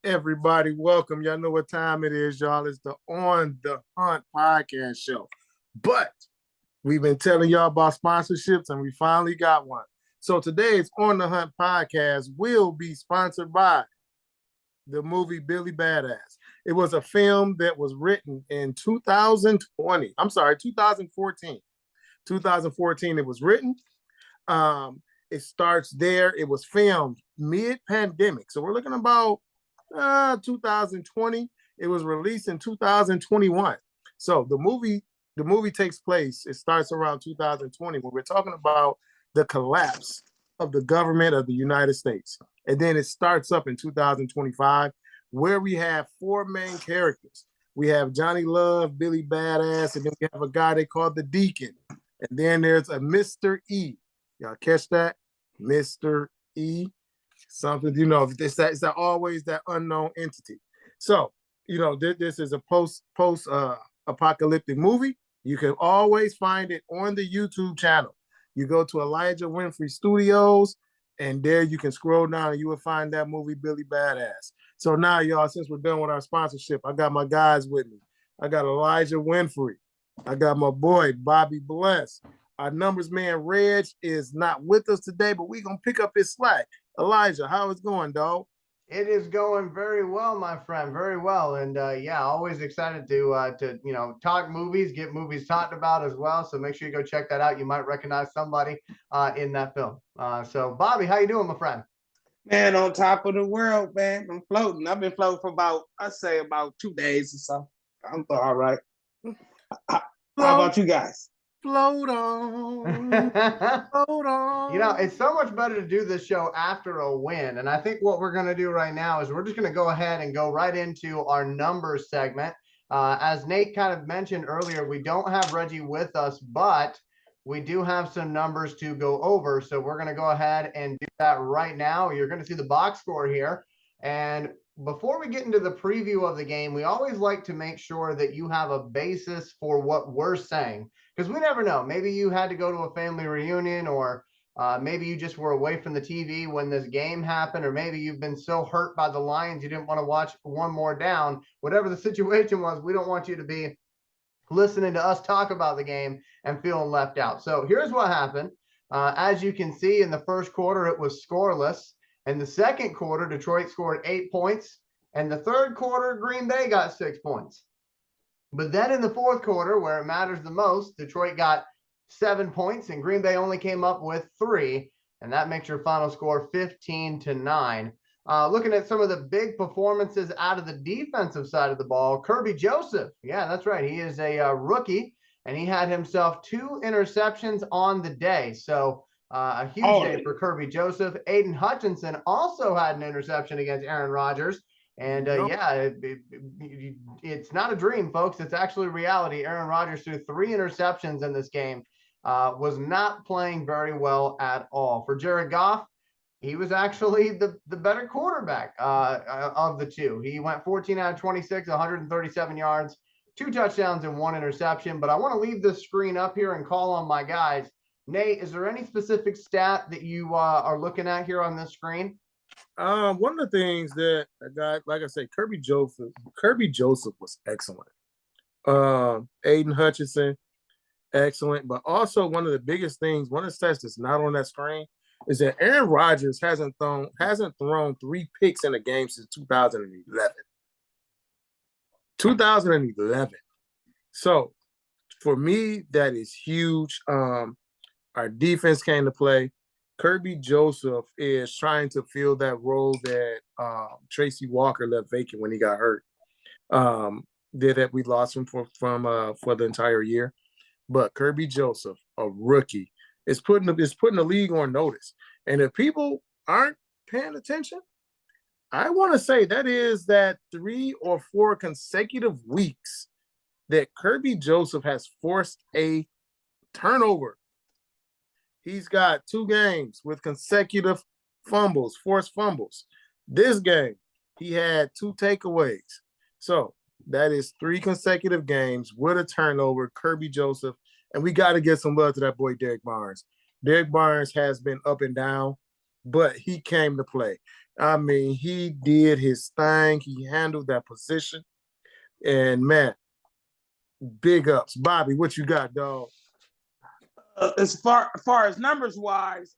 Everybody, welcome. Y'all know what time it is, y'all. It's the On the Hunt podcast show. But we've been telling y'all about sponsorships, and we finally got one. So today's On the Hunt podcast will be sponsored by the movie Billy Badass. It was a film that was written in 2020. I'm sorry, 2014. 2014 it was written. Um, it starts there. It was filmed mid-pandemic. So we're looking about 2020. It was released in 2021. So the movie takes place. It starts around 2020 when we're talking about the collapse of the government of the United States, and then it starts up in 2025, where we have four main characters. We have Johnny Love, Billy Badass, and then we have a guy they call the Deacon, and then there's a Mr. E. Y'all catch that? Mr. E. Something, it's that always that unknown entity. So, this is a post apocalyptic movie. You can always find it on the YouTube channel. You go to Elijah Winfrey Studios, and there you can scroll down and you will find that movie, Billy Badass. So now, y'all, since we're done with our sponsorship, I got my guys with me. I got Elijah Winfrey. I got my boy, Bobby Bless. Our numbers man, Reg, is not with us today, but we're going to pick up his slack. Elijah, how is it going, dog? It is going very well, my friend, very well. And always excited to talk movies, get movies talked about as well. So make sure you go check that out. You might recognize somebody in that film. So Bobby, how you doing, my friend? Man, on top of the world, man. I'm floating. I've been floating for about 2 days or so. I'm all right. How about you guys? Float on. Float on. It's so much better to do this show after a win. And I think what we're going to do right now is we're just going to go ahead and go right into our numbers segment. As Nate kind of mentioned earlier, we don't have Reggie with us, but we do have some numbers to go over. So we're going to go ahead and do that right now. You're going to see the box score here. And before we get into the preview of the game, we always like to make sure that you have a basis for what we're saying, because we never know. Maybe you had to go to a family reunion, or maybe you just were away from the TV when this game happened, or maybe you've been so hurt by the Lions you didn't want to watch one more down. Whatever the situation was, we don't want you to be listening to us talk about the game and feeling left out. So here's what happened. As you can see, in the first quarter, it was scoreless. In the second quarter, Detroit scored 8 points. And the third quarter, Green Bay got 6 points. But then in the fourth quarter, where it matters the most, Detroit got 7 points and Green Bay only came up with 3. And that makes your final score 15-9. Looking at some of the big performances out of the defensive side of the ball, Kirby Joseph. Yeah, that's right. He is a rookie, and he had himself 2 interceptions on the day. So a huge day for Kirby Joseph. Aiden Hutchinson also had an interception against Aaron Rodgers. And it's not a dream, folks. It's actually reality. Aaron Rodgers threw 3 interceptions in this game. Was not playing very well at all. For Jared Goff, he was actually the better quarterback of the two. He went 14 out of 26, 137 yards, 2 touchdowns and 1 interception. But I want to leave this screen up here and call on my guys. Nate, is there any specific stat that you are looking at here on this screen? One of the things that a guy, like I said, Kirby Joseph was excellent. Aiden Hutchinson, excellent. But also one of the biggest things, one of the stats that's not on that screen, is that Aaron Rodgers hasn't thrown 3 picks in a game since 2011. 2011. So for me, that is huge. Our defense came to play. Kirby Joseph is trying to fill that role that Tracy Walker left vacant when he got hurt. That we lost him for the entire year. But Kirby Joseph, a rookie, is putting the league on notice. And if people aren't paying attention, I want to say that is that 3 or 4 consecutive weeks that Kirby Joseph has forced a turnover. He's got 2 games with consecutive forced fumbles. This game, he had 2 takeaways. So that is 3 consecutive games with a turnover, Kirby Joseph. And we got to get some love to that boy, Derek Barnes. Derek Barnes has been up and down, but he came to play. I mean, he did his thing. He handled that position. And man, big ups. Bobby, what you got, dog? As far as numbers wise,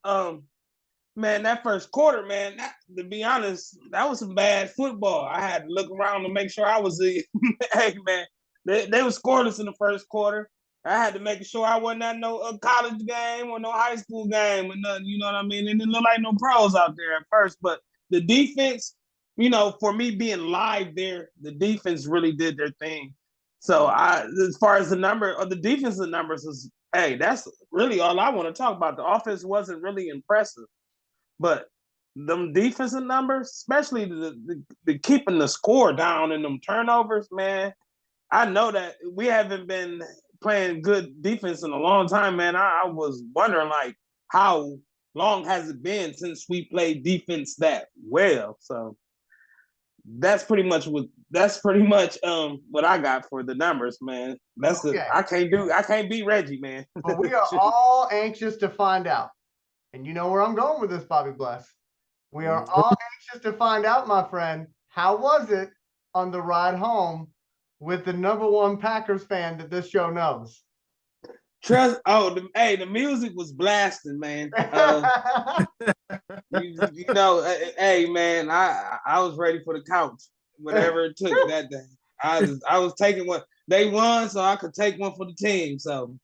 man, that first quarter, man, to be honest, that was some bad football. I had to look around to make sure I was hey, man, they were scoreless in the first quarter. I had to make sure I wasn't at no college game or no high school game or nothing, you know what I mean? It didn't look like no pros out there at first, but the defense, for me being live there, the defense really did their thing. So as far as the number of the defensive numbers is, hey, that's really all I want to talk about. The offense wasn't really impressive, but them defensive numbers, especially the keeping the score down and them turnovers, man. I know that we haven't been playing good defense in a long time, man. I was wondering, like, how long has it been since we played defense that well? So that's pretty much what I got for the numbers, man. That's Okay. it. I can't beat Reggie, man. Well, we are all anxious to find out. And you know where I'm going with this, Bobby Bless. We are all anxious to find out, my friend, how was it on the ride home with the #1 Packers fan that this show knows? The music was blasting, man. Hey, man, I was ready for the couch, whatever it took that day. I was taking one. They won, so I could take one for the team. So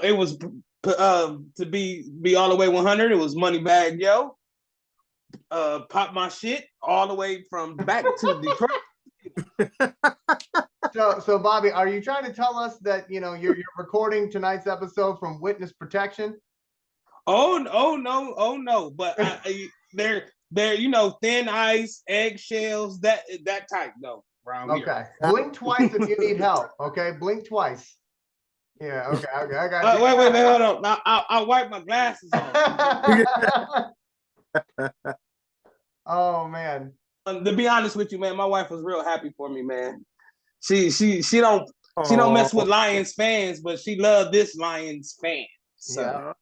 it was to be all the way 100. It was Money Bag Yo. Pop My Shit all the way from back to Detroit. So Bobby, are you trying to tell us that you're recording tonight's episode from witness protection? Oh no! But they're thin ice, eggshells, that type though. Okay, blink twice if you need help. Okay, blink twice. Yeah. Okay. I got you. Wait, hold on. I'll wipe my glasses off. Oh man. To be honest with you, man, my wife was real happy for me, man. She don't mess with Lions fans, but she loved this Lions fan. So. Yeah.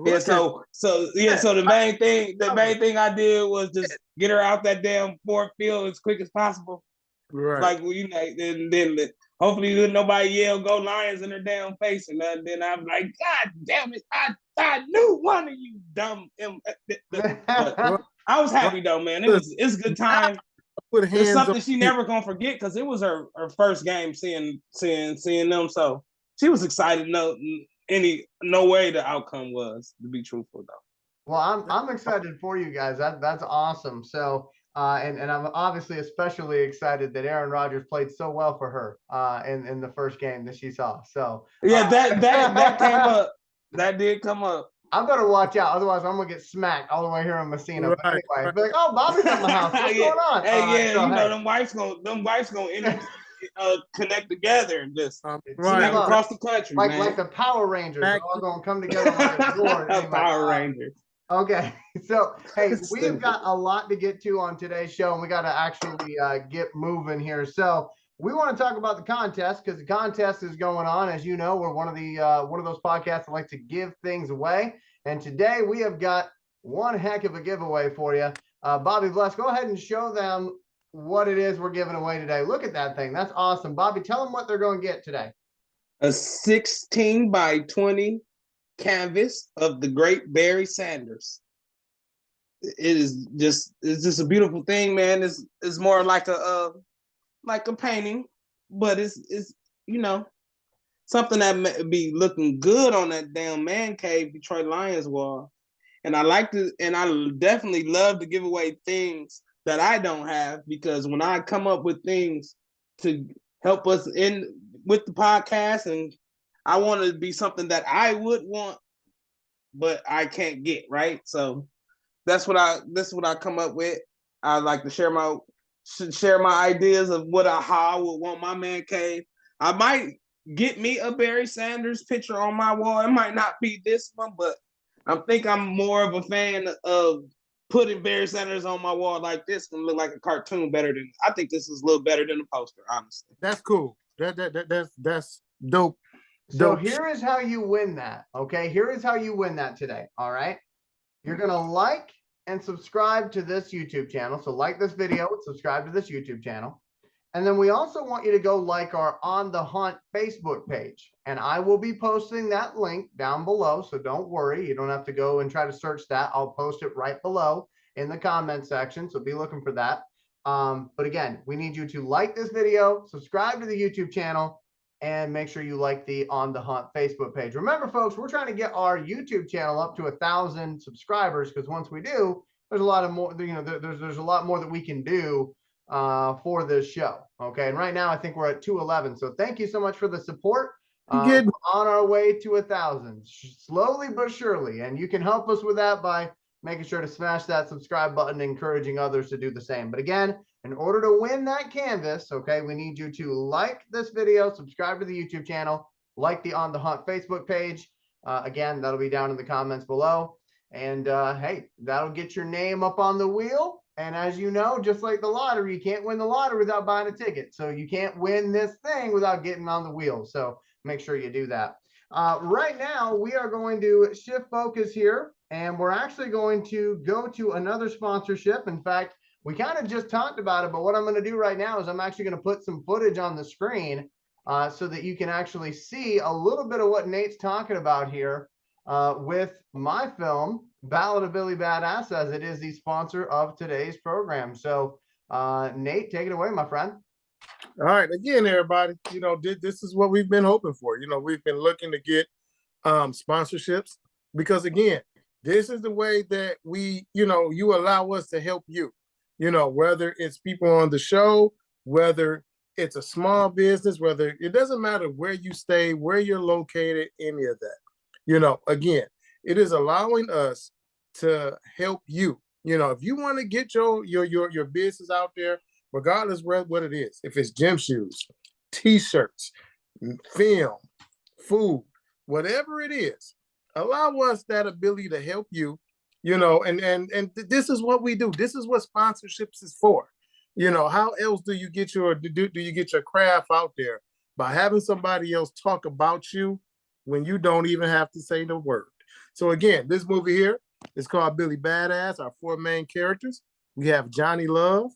Yeah, so the main thing I did was just get her out that damn Ford field as quick as possible. Right. Like, then hopefully nobody yell "Go Lions" in her damn face, and then I'm like, God damn it, I knew one of you dumb. But I was happy though, man. It's a good time. It's something she never gonna forget because it was her first game seeing them, so she was excited. No way the outcome was, to be truthful though. Well, I'm excited for you guys. That's awesome. So and I'm obviously especially excited that Aaron Rodgers played so well for her in the first game that she saw. So yeah, that came up. That did come up. I'm gonna watch out, otherwise I'm gonna get smacked all the way here in Messina. Right, but anyway, be like, oh, Bobby's at my house. What's going on? Hey, them wives gonna connect together and just across the country, man. Like the Power Rangers, they're all gonna come together like a door. Power Rangers. Okay, so hey, we've got a lot to get to on today's show, and we got to actually get moving here. So we want to talk about the contest because the contest is going on. As you know, we're one of those podcasts that like to give things away, and today we have got one heck of a giveaway for you. Bobby Bless, go ahead and show them what it is we're giving away today. Look at that thing. That's awesome. Bobby, tell them what they're going to get today. A 16 by 20 canvas of the great Barry Sanders. It's just a beautiful thing, man. It's more like a painting, but it's something that may be looking good on that damn man cave Detroit Lions wall. And I definitely love to give away things that I don't have, because when I come up with things to help us in with the podcast, and I want to be something that I would want, but I can't get, right? So that's what I come up with. I like to share my ideas of how I would want my man cave. I might get me a Barry Sanders picture on my wall. It might not be this one, but I think I'm more of a fan of putting Barry Sanders on my wall like this and look like a cartoon better than. I think this is a little better than the poster, honestly. That's cool. That's dope. So here is how you win that. Okay, here is how you win that today. All right, you're gonna like and subscribe to this YouTube channel. So like this video, subscribe to this YouTube channel. And then we also want you to go like our On the Hunt Facebook page. And I will be posting that link down below. So don't worry. You don't have to go and try to search that. I'll post it right below in the comment section. So be looking for that. But again, we need you to like this video, subscribe to the YouTube channel, and make sure you like the On the Hunt Facebook page. Remember, folks, we're trying to get our YouTube channel up to 1,000 subscribers, because once we do, there's a lot of more, there's a lot more that we can do for this show. Okay, and right now I think we're at 211. So thank you so much for the support. We're on our way to 1,000, slowly but surely, and you can help us with that by making sure to smash that subscribe button, encouraging others to do the same. But again, in order to win that canvas, okay, we need you to like this video, subscribe to the YouTube channel, like the On the Hunt Facebook page. Again, that'll be down in the comments below. And hey, that'll get your name up on the wheel. And as you know, just like the lottery, you can't win the lottery without buying a ticket. So you can't win this thing without getting on the wheel. So make sure you do that. Right now, we are going to shift focus here, and we're actually going to go to another sponsorship. In fact, we kind of just talked about it, but what I'm going to do right now is I'm actually going to put some footage on the screen so that you can actually see a little bit of what Nate's talking about here with my film, Ballad of Billy Badass, as it is the sponsor of today's program. So Nate, take it away, my friend. All right, again, everybody, this is what we've been hoping for. We've been looking to get sponsorships because, again, this is the way that you allow us to help you, whether it's people on the show, whether it's a small business, whether it doesn't matter where you stay, where you're located, any of that. Again, it is allowing us to help you. If you want to get your business out there, regardless what it is, if it's gym shoes, t-shirts, film, food, whatever it is, allow us that ability to help you, and this is what we do. This is what sponsorships is for. How else do you get your craft out there? By having somebody else talk about you when you don't even have to say the word. So again, this movie here is called Billy Badass. Our four main characters. We have Johnny Love,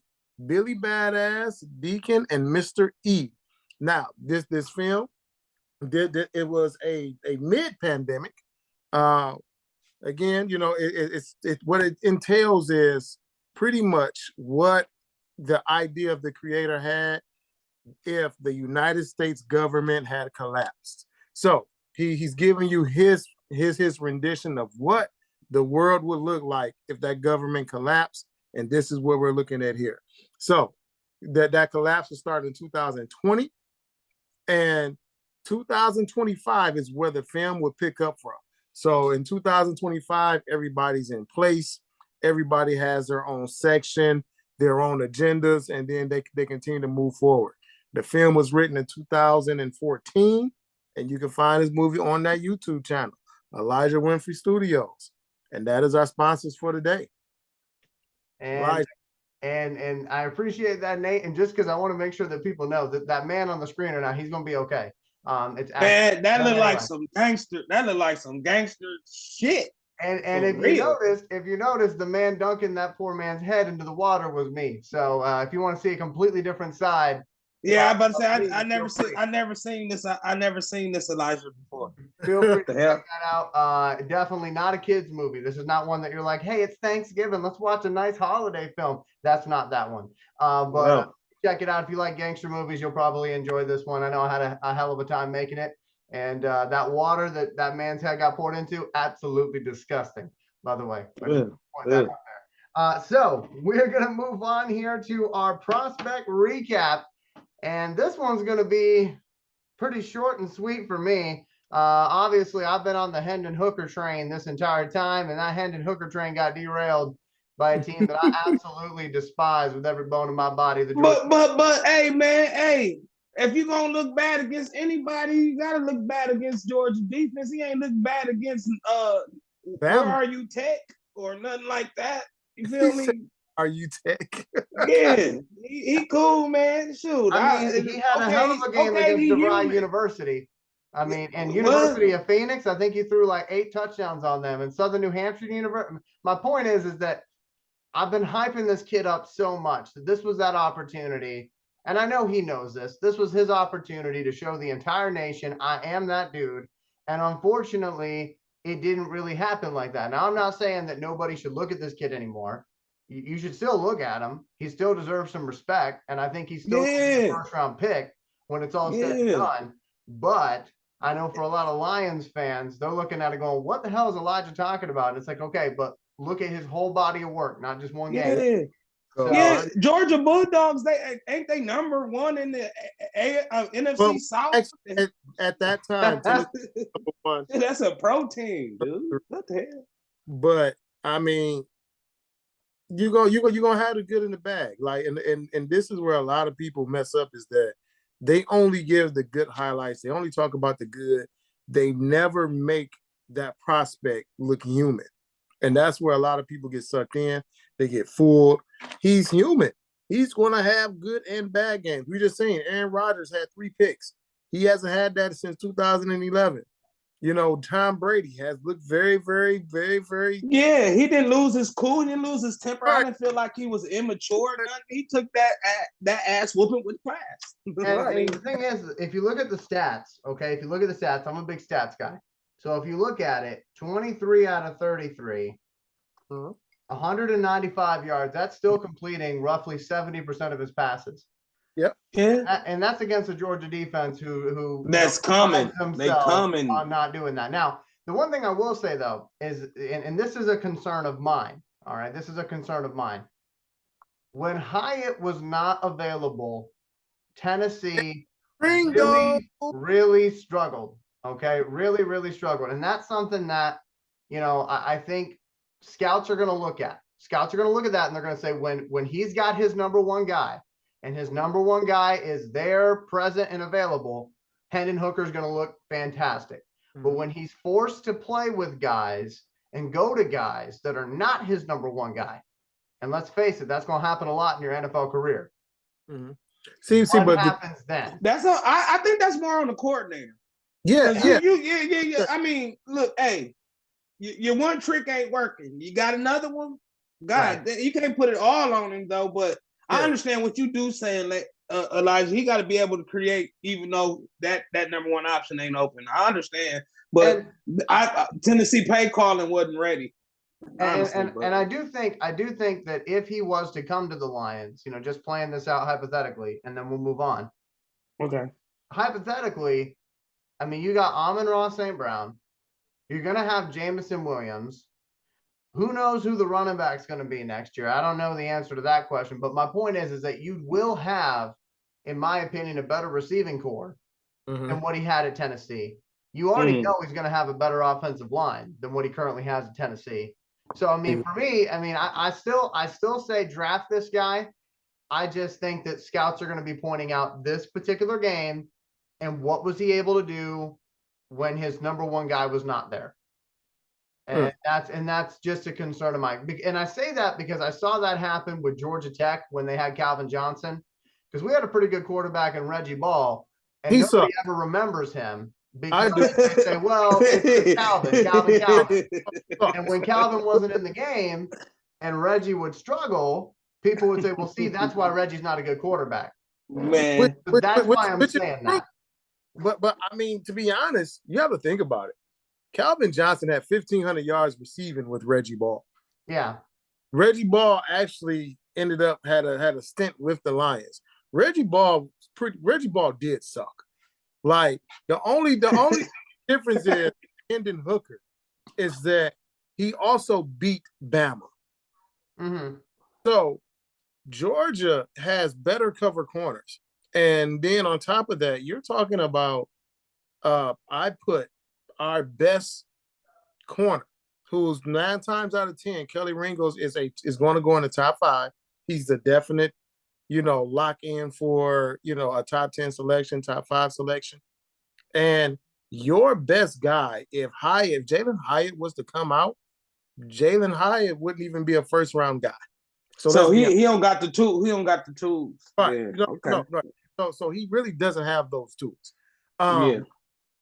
Billy Badass, Deacon, and Mr. E. Now, this film, it was a mid-pandemic. Again, what it entails is pretty much what the idea of the creator had if the United States government had collapsed. So he's giving you his rendition of what the world would look like if that government collapsed, and this is what we're looking at here. So that collapse will start in 2020, and 2025 is where the film will pick up from. So in 2025, everybody's in place. Everybody has their own section, their own agendas, and then they continue to move forward. The film was written in 2014, and you can find this movie on that YouTube channel, Elijah Winfrey Studios. And that is our sponsors for today. And I appreciate that, Nate. And just because I want to make sure that people know that man on the screen right now, he's going to be okay. It's man, that looked like some gangster. That looked like some gangster shit. And if you notice, the man dunking that poor man's head into the water was me. So if you want to see a completely different side. Yeah, but I never seen this Elijah before. Feel free to check that out. Definitely not a kid's movie. This is not one that you're like, hey, it's Thanksgiving, let's watch a nice holiday film. That's not that one. But check it out. If you like gangster movies, you'll probably enjoy this one. I know I had a hell of a time making it. And that water that man's head got poured into, absolutely disgusting, by the way. So we're going to move on here to our prospect recap. And this one's going to be pretty short and sweet for me. Obviously, I've been on the Hendon Hooker train this entire time, and that Hendon Hooker train got derailed by a team that I absolutely despise with every bone in my body. But hey, man, hey, if you're going to look bad against anybody, you got to look bad against Georgia defense. He ain't look bad against where are you Tech or nothing like that. You feel me? Are you Tech? Yeah, he cool, man. Shoot, I mean, he had a hell of a game against DeVry University. I mean, and University of Phoenix, I think he threw like 8 touchdowns on them. And Southern New Hampshire University. My point is that I've been hyping this kid up so much that this was that opportunity. And I know he knows this. This was his opportunity to show the entire nation, I am that dude. And unfortunately, it didn't really happen like that. Now, I'm not saying that nobody should look at this kid anymore. You should still look at him. He still deserves some respect. And I think he's still a Yeah, first round pick when it's all said and yeah, done. But I know for a lot of Lions fans, they're looking at it going, what the hell is Elijah talking about? And it's like, okay, but look at his whole body of work, not just one game. yeah. So, Yeah, So, Georgia Bulldogs. They ain't they number one in the well, NFC South. actually, at that time, Tennessee was number one. That's a pro team, dude. What the hell? But I mean, you're gonna have the good in the bag. Like, and this is where a lot of people mess up, is that they only give the good highlights. They only talk about the good. They never make that prospect look human. And that's where a lot of people get sucked in. They get fooled. He's human. He's going to have good and bad games. We just saying Aaron Rodgers had 3 picks. He hasn't had that since 2011. You know, Tom Brady has looked very, very, very, very. Yeah, he didn't lose his cool. He didn't lose his temper. I Right. didn't feel like he was immature. Nothing. He took that ass whooping with class. and the thing is, if you look at the stats, okay, if you look at the stats, I'm a big stats guy. So if you look at it, 23 out of 33, 195 yards, that's still completing roughly 70% of his passes. Yep. Yeah, And that's against the Georgia defense who that's coming. They themselves coming. on not doing that. Now, the one thing I will say though is, and this is a concern of mine. All right, this is a concern of mine. When Hyatt was not available, Tennessee really struggled. Okay, really struggled, and that's something that I think scouts are going to look at. Scouts are going to look at that, and they're going to say when he's got his number one guy, and his number one guy is there, present, and available, Hendon Hooker is going to look fantastic. Mm-hmm. But when he's forced to play with guys and go to guys that are not his number one guy, and let's face it, that's going to happen a lot in your NFL career. Mm-hmm. What happens then? I think that's more on the coordinator. Yeah. Yeah. I mean, look, hey, your one trick ain't working. You got another one. God, right. You can't put it all on him though. But yeah. I understand what you do saying, like Elijah. He got to be able to create, even though that number one option ain't open. I understand, but Tennessee play calling wasn't ready. And I do think that if he was to come to the Lions, just playing this out hypothetically, and then we'll move on. Okay. Hypothetically, I mean, you got Amon-Ra St. Brown. You're going to have Jameson Williams. Who knows who the running back's going to be next year? I don't know the answer to that question. But my point is that you will have, in my opinion, a better receiving core than what he had at Tennessee. You already know he's going to have a better offensive line than what he currently has at Tennessee. So, I mean, for me, I still say draft this guy. I just think that scouts are going to be pointing out this particular game and what was he able to do when his number one guy was not there. And that's just a concern of mine. And I say that because I saw that happen with Georgia Tech when they had Calvin Johnson, because we had a pretty good quarterback in Reggie Ball, and nobody ever remembers him. Because they say, well, it's Calvin. And when Calvin wasn't in the game and Reggie would struggle, people would say, well, see, that's why Reggie's not a good quarterback. Man. That's why I'm saying that. But I mean, to be honest, you have to think about it. Calvin Johnson had 1,500 yards receiving with Reggie Ball. Yeah. Reggie Ball actually ended up had a stint with the Lions. Reggie Ball did suck. Like the only difference is Hendon Hooker is that he also beat Bama. Mm-hmm. So Georgia has better cover corners. And then on top of that, you're talking about I put our best corner, who's 9 times out of 10, Kelly Ringles is going to go in the top 5. He's a definite, lock in for, a top 10 selection, top 5 selection. And your best guy, if Jalen Hyatt was to come out, Jalen Hyatt wouldn't even be a first round guy. So he don't got the tool. He don't got the tools. Right. Yeah. No. So he really doesn't have those tools. Yeah.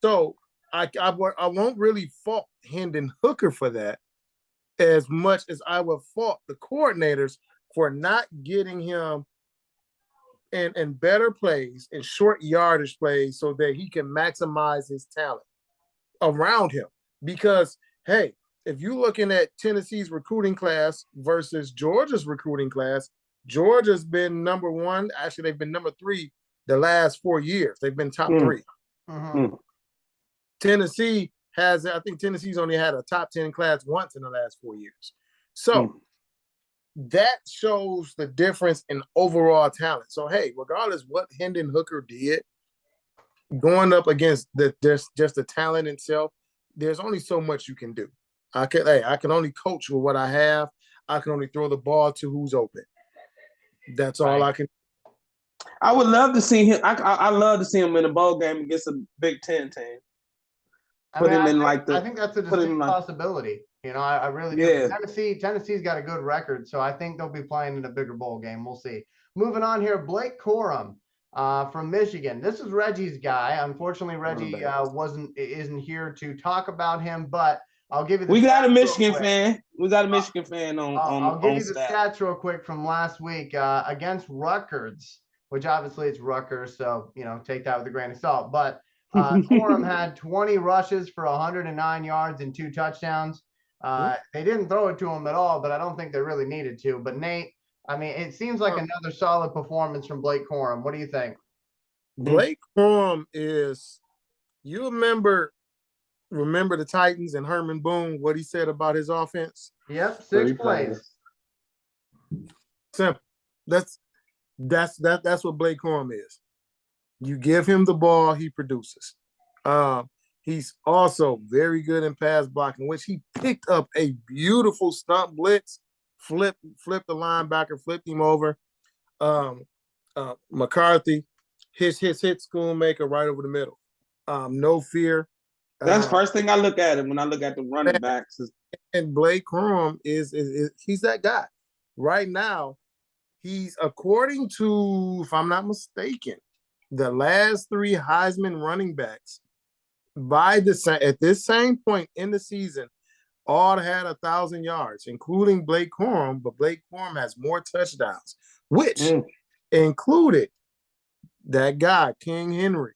So I won't really fault Hendon Hooker for that. as much as I would fault the coordinators for not getting him in better plays, in short yardage plays, so that he can maximize his talent around him. Because, hey, if you're looking at Tennessee's recruiting class versus Georgia's recruiting class, Georgia's been number one. Actually, they've been number three the last 4 years. They've been top three. Tennessee I think Tennessee's only had a top 10 class once in the last 4 years. So that shows the difference in overall talent. So, hey, regardless what Hendon Hooker did, going up against just the talent itself, there's only so much you can do. I can only coach with what I have. I can only throw the ball to who's open. That's all I can. I would love to see him. I love to see him in a bowl game against a Big Ten team. I think that's a distinct possibility. You know, I really do. Yeah. Tennessee's got a good record, so I think they'll be playing in a bigger bowl game. We'll see. Moving on here, Blake Corum from Michigan. This is Reggie's guy. Unfortunately, Reggie isn't here to talk about him, but I'll give you the. We got a Michigan fan. We got a Michigan fan on. I'll give you the staff. stats real quick from last week against Rutgers, which obviously it's Rutgers, so take that with a grain of salt. But Corum had 20 rushes for 109 yards and 2 touchdowns. They didn't throw it to him at all, but I don't think they really needed to. But Nate, I mean, it seems like another solid performance from Blake Corum. What do you think? Blake Corum is, you remember the Titans and Herman Boone, what he said about his offense? Yep, 6 plays. Simple. That's what Blake Corum is. You give him the ball, he produces. He's also very good in pass blocking, which he picked up a beautiful stump blitz, flipped the linebacker, flipped him over. McCarthy, hit Schoonmaker right over the middle. No fear. That's the first thing I look at him when I look at the running backs. And Blake Corum is he's that guy. Right now, he's, according to, if I'm not mistaken, the last 3 Heisman running backs at this same point in the season all had 1,000 yards, including Blake Corum, but Blake Corum has more touchdowns, which included that guy, King Henry.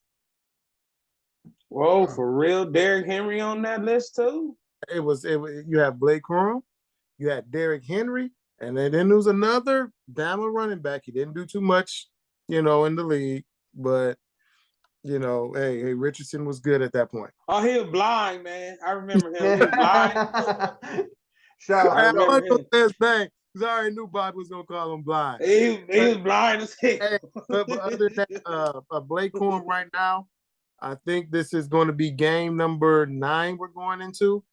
Whoa, for real? Derrick Henry on that list too? You have Blake Corum, you had Derrick Henry, and then there was another Bama running back. He didn't do too much, in the league, but hey, Richardson was good at that point. Oh, he was blind, man. I remember him. He was blind. So I remember him. Last thing, because I already knew Bob was gonna call him blind. He was blind as heck. Hey, but other than that, Blake Corum right now, I think this is going to be game number 9 we're going into,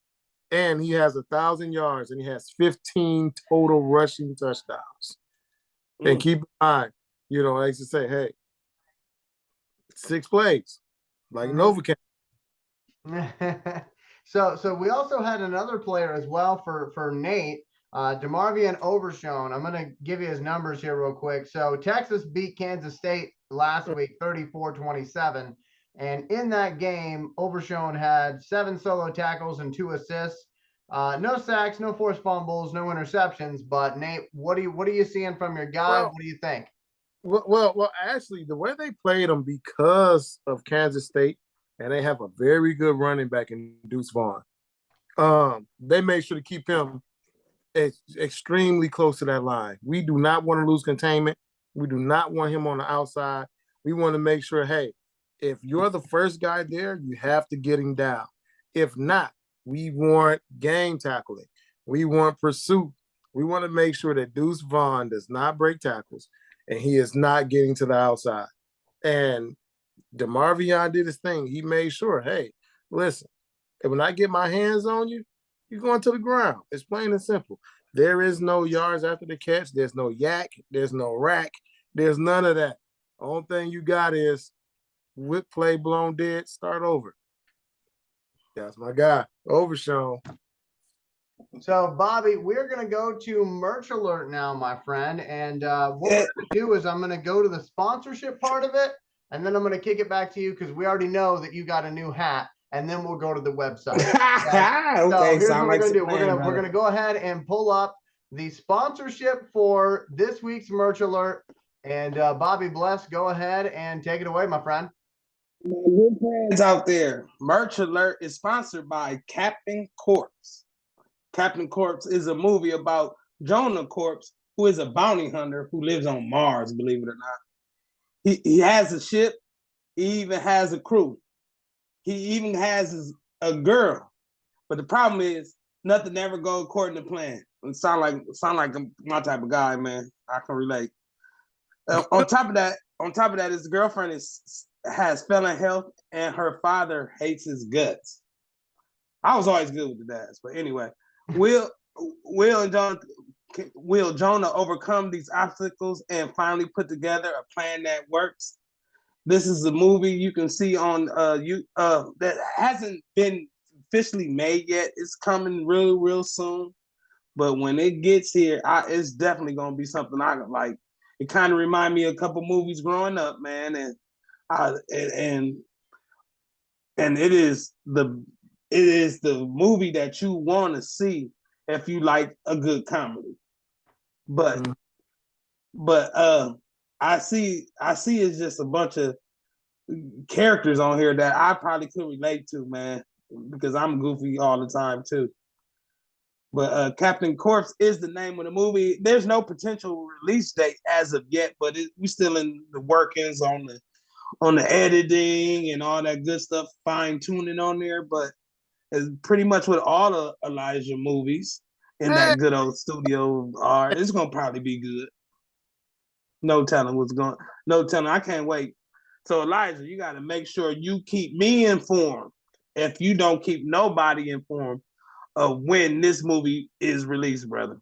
and he has 1,000 yards and he has 15 total rushing touchdowns. And keep in mind, I used to say, hey, 6 plays, like Novocaine. So we also had another player as well for Nate, DeMarvion Overshone. I'm going to give you his numbers here real quick. So Texas beat Kansas State last week, 34-27. And in that game, Overshone had 7 solo tackles and 2 assists. No sacks, no forced fumbles, no interceptions. But Nate, what are you seeing from your guy? What do you think? Well, actually, the way they played him, because of Kansas State, and they have a very good running back in Deuce Vaughn, they made sure to keep him extremely close to that line. We do not want to lose containment. We do not want him on the outside. We want to make sure, hey, if you're the first guy there, you have to get him down. If not, we want game tackling. We want pursuit. We want to make sure that Deuce Vaughn does not break tackles and he is not getting to the outside. And DeMarvion did his thing. He made sure, hey, listen, when I get my hands on you, you're going to the ground. It's plain and simple. There is no yards after the catch. There's no yak. There's no rack. There's none of that. The only thing you got is whip play blown dead, start over. That's my guy, Overshone. So, Bobby, we're going to go to Merch Alert now, my friend. And what we're going to do is I'm going to go to the sponsorship part of it, and then I'm going to kick it back to you because we already know that you got a new hat. and then we'll go to the website. Okay, So here's sound what we're like gonna do. some We're man, gonna brother. go ahead and pull up the sponsorship for this week's merch alert. And Bobby Bless, go ahead and take it away, my friend. My good friends out there, Merch Alert is sponsored by Captain Corpse. Captain Corpse is a movie about Jonah Corpse, who is a bounty hunter who lives on Mars, believe it or not. He has a ship. He even has a crew. He even has a girl. But the problem is nothing ever goes according to plan. It sound like my type of guy, man. I can relate. On top of that, his girlfriend has failing health, and her father hates his guts. I was always good with the dads, but anyway, will Jonah overcome these obstacles and finally put together a plan that works? This is a movie you can see on that hasn't been officially made yet. It's coming real soon, but when it gets here, it's definitely gonna be something I like. It kind of remind me of a couple movies growing up, man, and it is the movie that you want to see if you like a good comedy. But I see it's just a bunch of characters on here that I probably could relate to, man, because I'm goofy all the time too. But Captain Corpse is the name of the movie. There's no potential release date as of yet, but we're still in the workings on the editing and all that good stuff, fine tuning on there. But it's pretty much with all the Elijah movies in that good old studio art, it's gonna probably be good. No telling what's going. No telling. I can't wait. So Elijah, you got to make sure you keep me informed. If you don't keep nobody informed of when this movie is released, brother.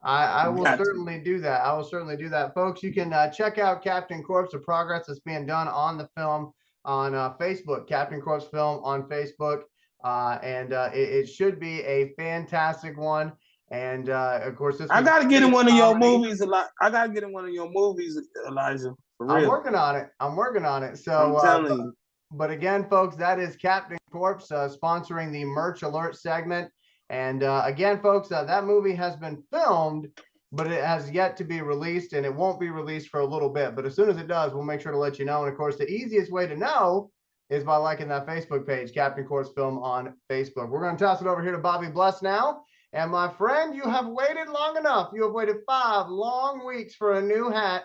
I will certainly do that. I will certainly do that. Folks, you can check out Captain Corpse, the progress that's being done on the film on Facebook, Captain Corpse Film on Facebook. And it should be a fantastic one. And of course, this I got to get in one of your movies. I got to get in one of your movies, Elijah. For real. I'm working on it. I'm working on it. So I'm telling you. But again, folks, that is Captain Corpse sponsoring the Merch Alert segment. And again, folks, that movie has been filmed, but it has yet to be released, and it won't be released for a little bit. But as soon as it does, we'll make sure to let you know. And of course, the easiest way to know is by liking that Facebook page, Captain Corpse Film on Facebook. We're going to toss it over here to Bobby Bless now. And my friend, you have waited long enough. You have waited 5 long weeks for a new hat.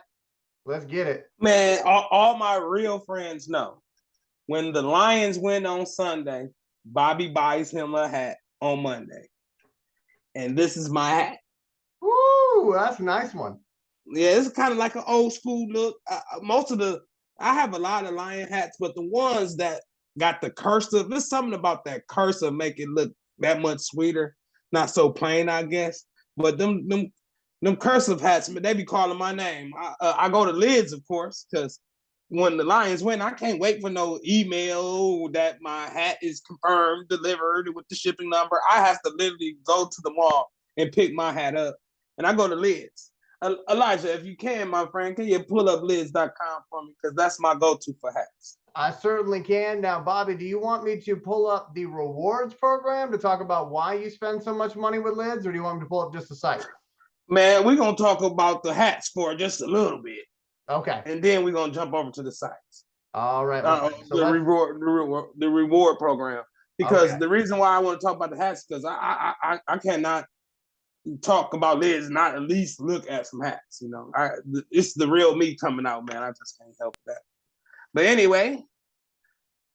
Let's get it. Man, all my real friends know. When the Lions win on Sunday, Bobby buys him a hat on Monday. And this is my hat. Woo, that's a nice one. Yeah, it's kind of like an old school look. I have a lot of Lion hats, but the ones that got the cursive, there's something about that cursive make it look that much sweeter. Not so plain, I guess. But them cursive hats, they be calling my name. I go to Lids, of course, because when the Lions win, I can't wait for no email that my hat is confirmed, delivered with the shipping number. I have to literally go to the mall and pick my hat up. And I go to Lids. Elijah, if you can, my friend, can you pull up lids.com for me? Because that's my go-to for hats. I certainly can. Now, Bobby, do you want me to pull up the rewards program to talk about why you spend so much money with Lids, or do you want me to pull up just the site? Man, we're going to talk about the hats for just a little bit. Okay. And then we're going to jump over to the sites. All right. So the reward program. Because the reason why I want to talk about the hats, because I cannot talk about Lids and not at least look at some hats. You know, it's the real me coming out, man. I just can't help that. But anyway,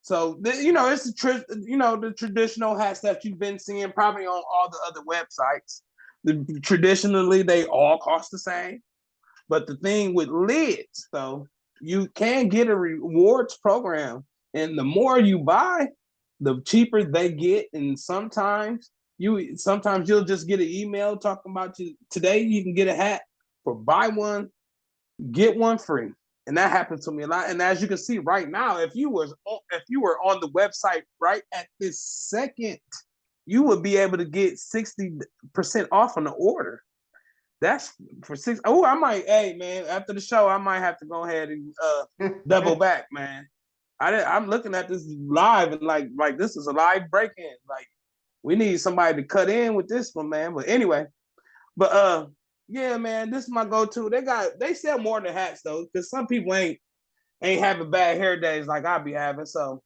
so it's the traditional hats that you've been seeing probably on all the other websites. Traditionally, they all cost the same. But the thing with Lids, though, you can get a rewards program, and the more you buy, the cheaper they get. And sometimes you'll just get an email talking about today you can get a hat for buy one, get one free. And that happened to me a lot. And as you can see right now, if you were on the website right at this second, you would be able to get 60% off on the order. That's for 6. Oh, I might, hey man, after the show, I might have to go ahead and double back, man. I'm looking at this live and like this is a live break-in. Like we need somebody to cut in with this one, man. But anyway, yeah, man, this is my go-to. They sell more than hats though, because some people ain't having bad hair days like I be having. So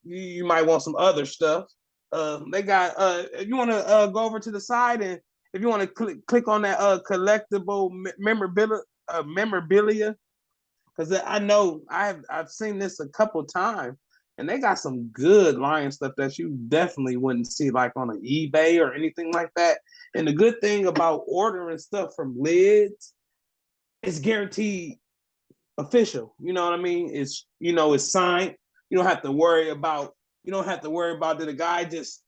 you might want some other stuff. They got if you want to go over to the side, and if you want to click on that collectible memorabilia, because I know I've seen this a couple times, and they got some good Lion stuff that you definitely wouldn't see like on an eBay or anything like that. And the good thing about ordering stuff from Lids, it's guaranteed official. You know what I mean? It's it's signed. You don't have to worry about did a guy just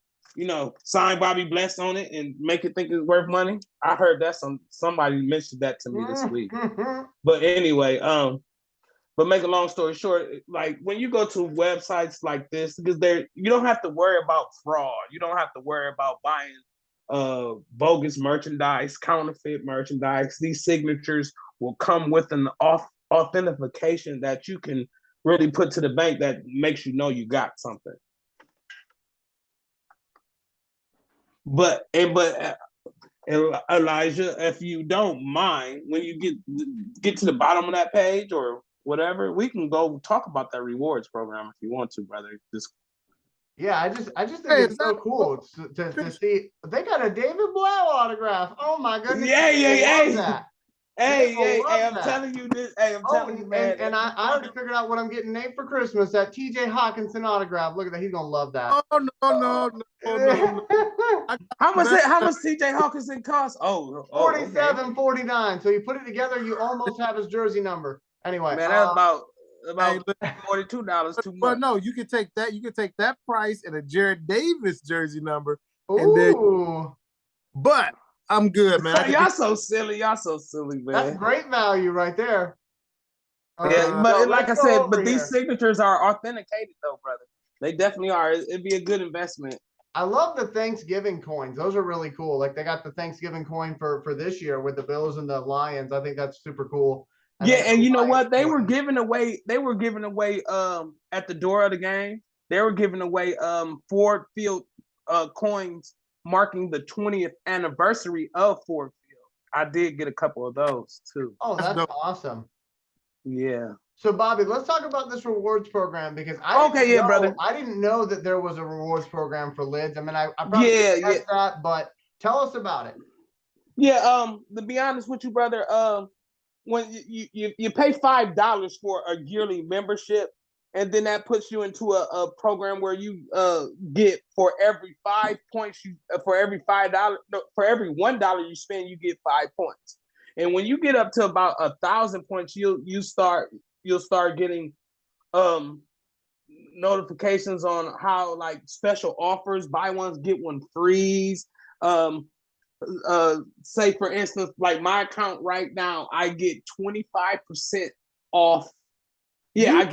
sign Bobby Bless on it and make it think it's worth money. I heard that somebody mentioned that to me this week. But anyway, but make a long story short, like when you go to websites like this, because you don't have to worry about fraud. You don't have to worry about buying bogus merchandise, counterfeit merchandise. These signatures will come with an authentication that you can really put to the bank that makes you know you got something. But Elijah, if you don't mind, when you get to the bottom of that page or whatever, we can go talk about that rewards program if you want to, brother. Yeah, I just think it's so cool to see. They got a David Blau autograph. Oh my goodness! Yeah. Hey, I'm telling you this. Hey, I'm telling you, man. And I already figured out what I'm getting Nate for Christmas. That TJ Hawkinson autograph. Look at that. He's gonna love that. Oh no. How much TJ Hawkinson cost? Oh, $47.49. So you put it together, you almost have his jersey number. Anyway, man, that's about $42 too much. But no, you can take that. You can take that price and a Jared Davis jersey number. Ooh. But I'm good, man. Y'all so silly, man. That's great value right there. Yeah, but like I said, these signatures are authenticated though, brother. They definitely are. It'd be a good investment. I love the Thanksgiving coins. Those are really cool. Like they got the Thanksgiving coin for this year with the Bills and the Lions. I think that's super cool. And you know what? They were giving away at the door of the game. They were giving away Ford Field coins marking the 20th anniversary of Ford Field. I did get a couple of those too. Oh, that's awesome. Yeah. So Bobby, let's talk about this rewards program because brother. I didn't know that there was a rewards program for Lids. I mean, I probably guessed that, but tell us about it. Yeah, to be honest with you, brother, when you pay $5 for a yearly membership, and then that puts you into a program where you get for every 5 points for every $1 you spend, you get 5 points. And when you get up to about 1,000 points, you'll start getting notifications on how like special offers, buy one get one frees. Say for instance, like my account right now, I get 25% off. Yeah,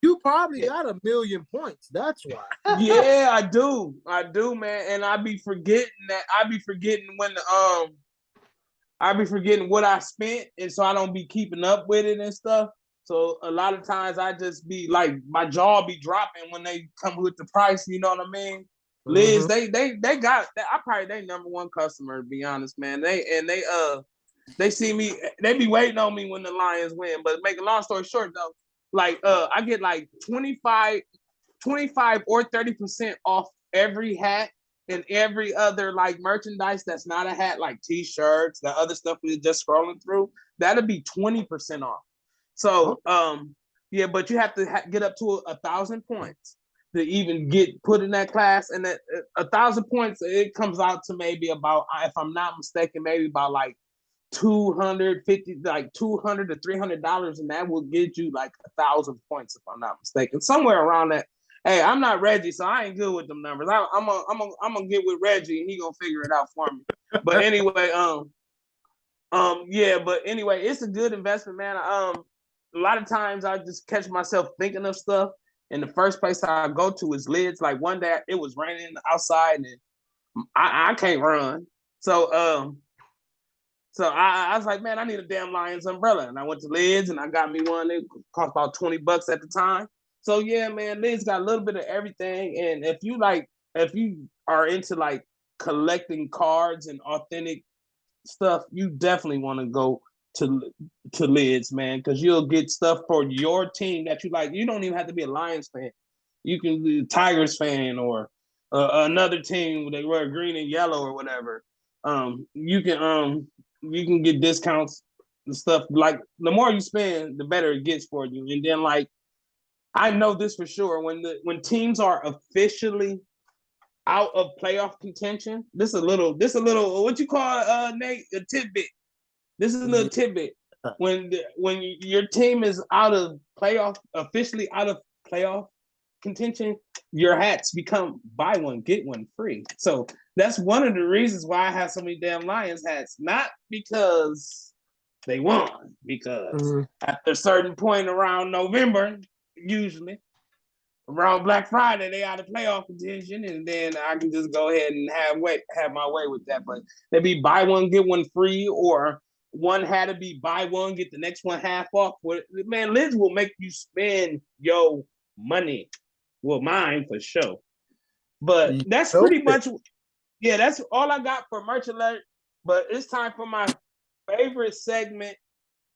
You probably got 1 million points. That's why. Yeah, I do, man. And I be forgetting what I spent, and so I don't be keeping up with it and stuff. So a lot of times I just be like, my jaw be dropping when they come with the price. You know what I mean? Liz, they got that. I probably they number one customer, to be honest, man. They see me, they be waiting on me when the Lions win. But make a long story short though, like I get like 25 or 30% off every hat and every other like merchandise that's not a hat, like t-shirts, the other stuff we just scrolling through. That'll be 20% off. So yeah, but you have to get up to 1,000 points to even get put in that class. And that 1,000 points, it comes out to maybe about, if I'm not mistaken, maybe about like $200 to $300, and that will get you like 1,000 points if I'm not mistaken, somewhere around that. Hey, I'm not Reggie, so I ain't good with them numbers. I'm gonna get with Reggie, and he gonna figure it out for me. But anyway, yeah. But anyway, it's a good investment, man. A lot of times I just catch myself thinking of stuff, and the first place I go to is Lids. Like one day it was raining outside, and I can't run, so I was like, man, I need a damn Lions umbrella, and I went to Lids and I got me one. It cost about $20 at the time. So yeah, man, Lid's got a little bit of everything. And if you are into like collecting cards and authentic stuff, you definitely want to go to Lids, man, because you'll get stuff for your team that you like. You don't even have to be a Lions fan. You can be a Tigers fan or another team they wear green and yellow or whatever. You can get discounts and stuff. Like the more you spend, the better it gets for you. And then like I know this for sure, when teams are officially out of playoff contention, this a little what you call Nate, a tidbit. This is a little tidbit. When your team is officially out of playoff contention, your hats become buy one get one free. So that's one of the reasons why I have so many damn Lions hats. Not because they won, because after a certain point around November, usually around Black Friday, they out of playoff contention, and then I can just go ahead and have my way with that. But they be buy one get one free, or one had to be buy one get the next one half off. Man, Liz will make you spend your money. Well, mine for sure. But that's pretty much, yeah, that's all I got for merch alert. But it's time for my favorite segment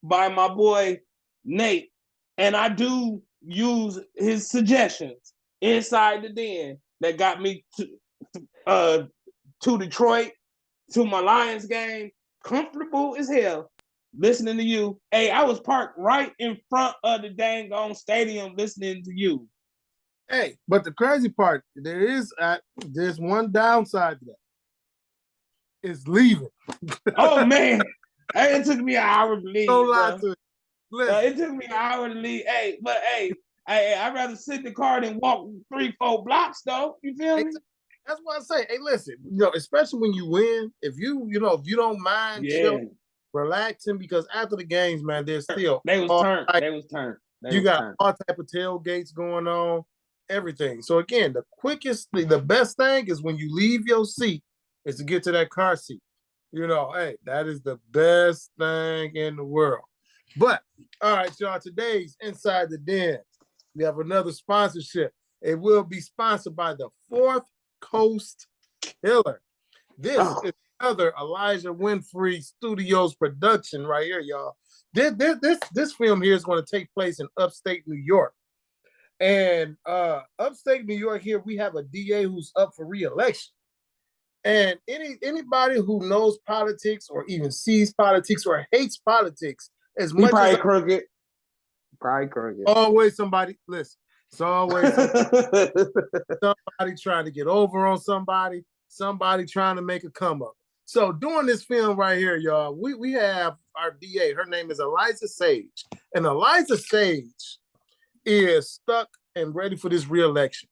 by my boy Nate, and I do use his suggestions inside the den that got me to Detroit, to my Lions game, comfortable as hell, listening to you. Hey, I was parked right in front of the dang on stadium listening to you. Hey, but the crazy part, there's one downside to that. It's leaving. Oh man, hey, it took me an hour to leave. Don't lie to it. It took me an hour to leave. Hey, but I'd rather sit in the car than walk 3-4 blocks, though. You feel me? That's what I say. Hey, listen, especially when you win, if you don't mind chilling, relaxing, because after the games, man, there's still they was turned. You got all type of tailgates going on, everything. So again, the best thing is when you leave your seat is to get to that car seat. Hey, that is the best thing in the world. But all right, y'all, today's Inside the Den, we have another sponsorship. It will be sponsored by the Fourth Coast Killer. This is another Elijah Winfrey Studios production right here, y'all. This film here is going to take place in upstate New York. And upstate New York here, we have a DA who's up for re-election. And anybody who knows politics or even sees politics or hates politics as much probably as crooked. Probably crooked. Always somebody, listen, it's always somebody trying to get over on somebody trying to make a come up. So doing this film right here, y'all, we have our DA. Her name is Eliza Sage. And Eliza Sage is stuck and ready for this re-election.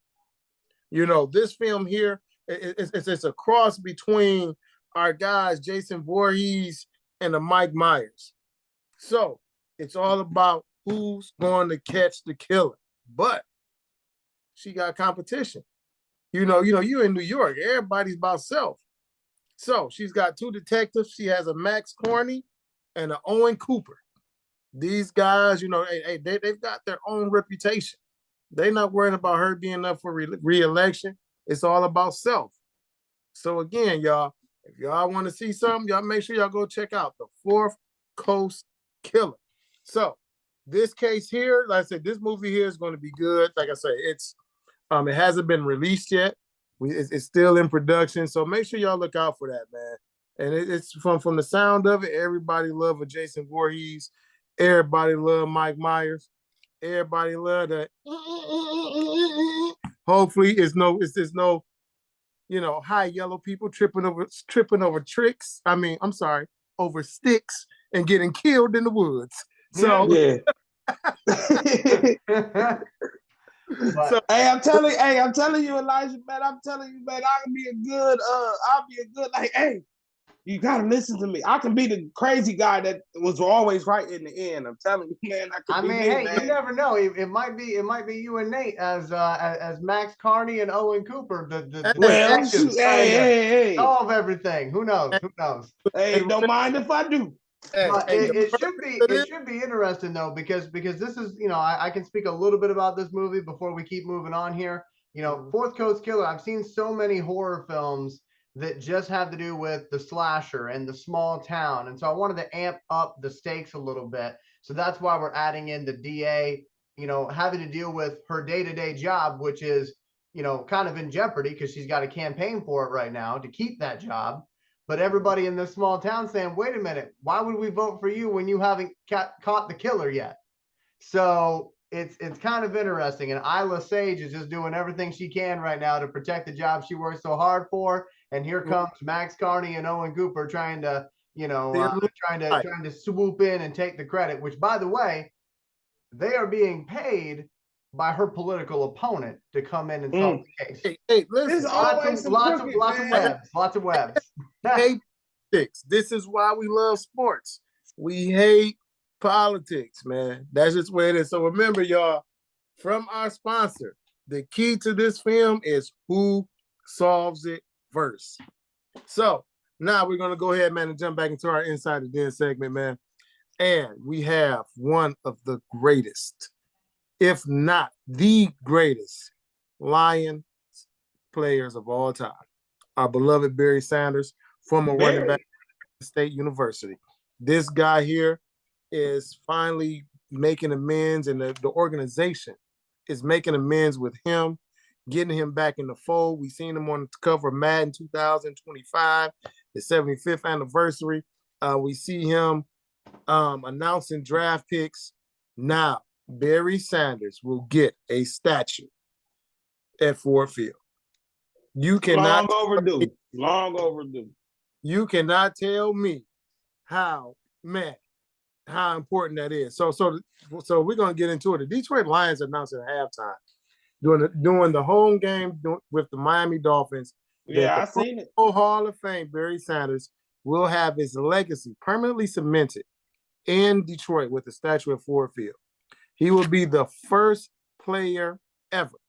This film here, it's a cross between our guys, Jason Voorhees and the Mike Myers. So it's all about who's going to catch the killer. But she got competition. You in New York, everybody's about self. So she's got two detectives. She has a Max Corney and an Owen Cooper. These guys, they've got their own reputation. They're not worried about her being up for re-election. It's all about self. So again, y'all, if y'all want to see something, y'all make sure y'all go check out the Fourth Coast Killer. So this case here, like I said, this movie here is going to be good. Like I say, it hasn't been released yet. It's still in production. So make sure y'all look out for that, man. And it's from the sound of it, everybody love Jason Voorhees. Everybody love Mike Myers. Everybody love that. Hopefully it's no high yellow people tripping over tricks. Over sticks and getting killed in the woods. So yeah. I'm telling you, Elijah, man, I'll be a good hey, you gotta listen to me. I can be the crazy guy that was always right in the end. I'm telling you, man. You never know. It might be you and Nate as Max Carney and Owen Cooper, the detectives trying to solve everything. Who knows? Hey, don't mind if I do. Hey, But hey, it should be interesting though, because this is, I can speak a little bit about this movie before we keep moving on here. Fourth Coast Killer, I've seen so many horror films that just have to do with the slasher and the small town. And so I wanted to amp up the stakes a little bit. So that's why we're adding in the DA, having to deal with her day-to-day job, which is, kind of in jeopardy because she's got a campaign for it right now to keep that job. But everybody in this small town saying, wait a minute, why would we vote for you when you haven't caught the killer yet? So it's kind of interesting. And Isla Sage is just doing everything she can right now to protect the job she worked so hard for. And here comes Max Carney and Owen Cooper trying to, trying to swoop in and take the credit, which, by the way, they are being paid by her political opponent to come in and solve the case. Hey, listen. There's always lots of webs. Hate politics. This is why we love sports. We hate politics, man. That's just where it is. So remember, y'all, from our sponsor, the key to this film is who solves it first. So now we're gonna go ahead, man, and jump back into our Inside the Den segment, man. And we have one of the greatest, if not the greatest, Lion players of all time. Our beloved Barry Sanders, former running back at State University. This guy here is finally making amends, and the organization is making amends with him, getting him back in the fold. We seen him on the cover of Madden 2025, the 75th anniversary. We see him announcing draft picks. Now, Barry Sanders will get a statue at Ford Field. You cannot long overdue. You cannot tell me how important that is. So we're gonna get into it. The Detroit Lions announced at halftime during the home game with the Miami Dolphins. Yeah, I seen it. Hall of Fame Barry Sanders will have his legacy permanently cemented in Detroit with a statue at Ford Field. He will be the first player ever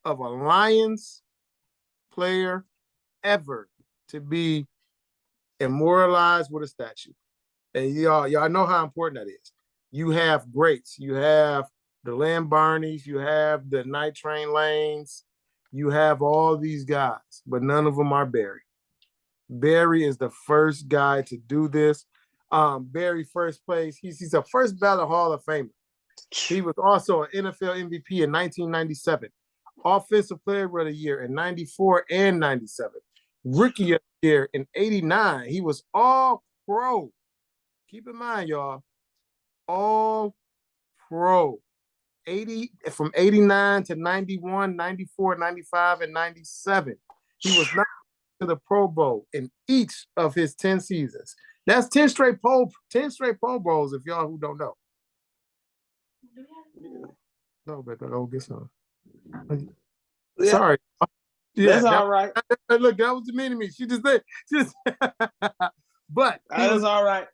of a Lions player ever to be immortalized with a statue. And y'all know how important that is. You have greats. You have the Lamb Barneys. You have the Night Train Lanes. You have all these guys, but none of them are Barry. Barry is the first guy to do this. Barry first place. He's a first ballot Hall of Famer. He was also an NFL MVP in 1997, Offensive Player of the Year in 94 and 97, Rookie of the Year in 89. He was all pro. Keep in mind, y'all, all pro. From 89 to 91, 94, 95, and 97. He was not to the Pro Bowl in each of his 10 seasons. That's 10 straight Pro Bowls, if y'all who don't know. No, but I'll get some. Yeah. Sorry. Yeah, that's all right. Look, that was the mini-me. She just said, but that was all right.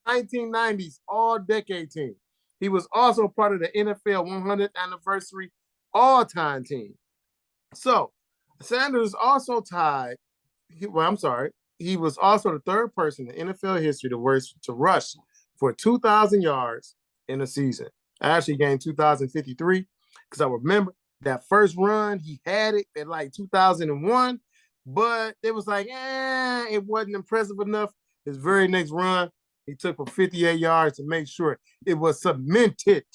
1990s all-decade team. He was also part of the NFL 100th anniversary all-time team. So Sanders also he was also the third person in NFL history to rush for 2,000 yards in a season. I actually gained 2,053 because I remember that first run, he had it at like 2001, but it was like, it wasn't impressive enough. His very next run, he took for 58 yards to make sure it was cemented.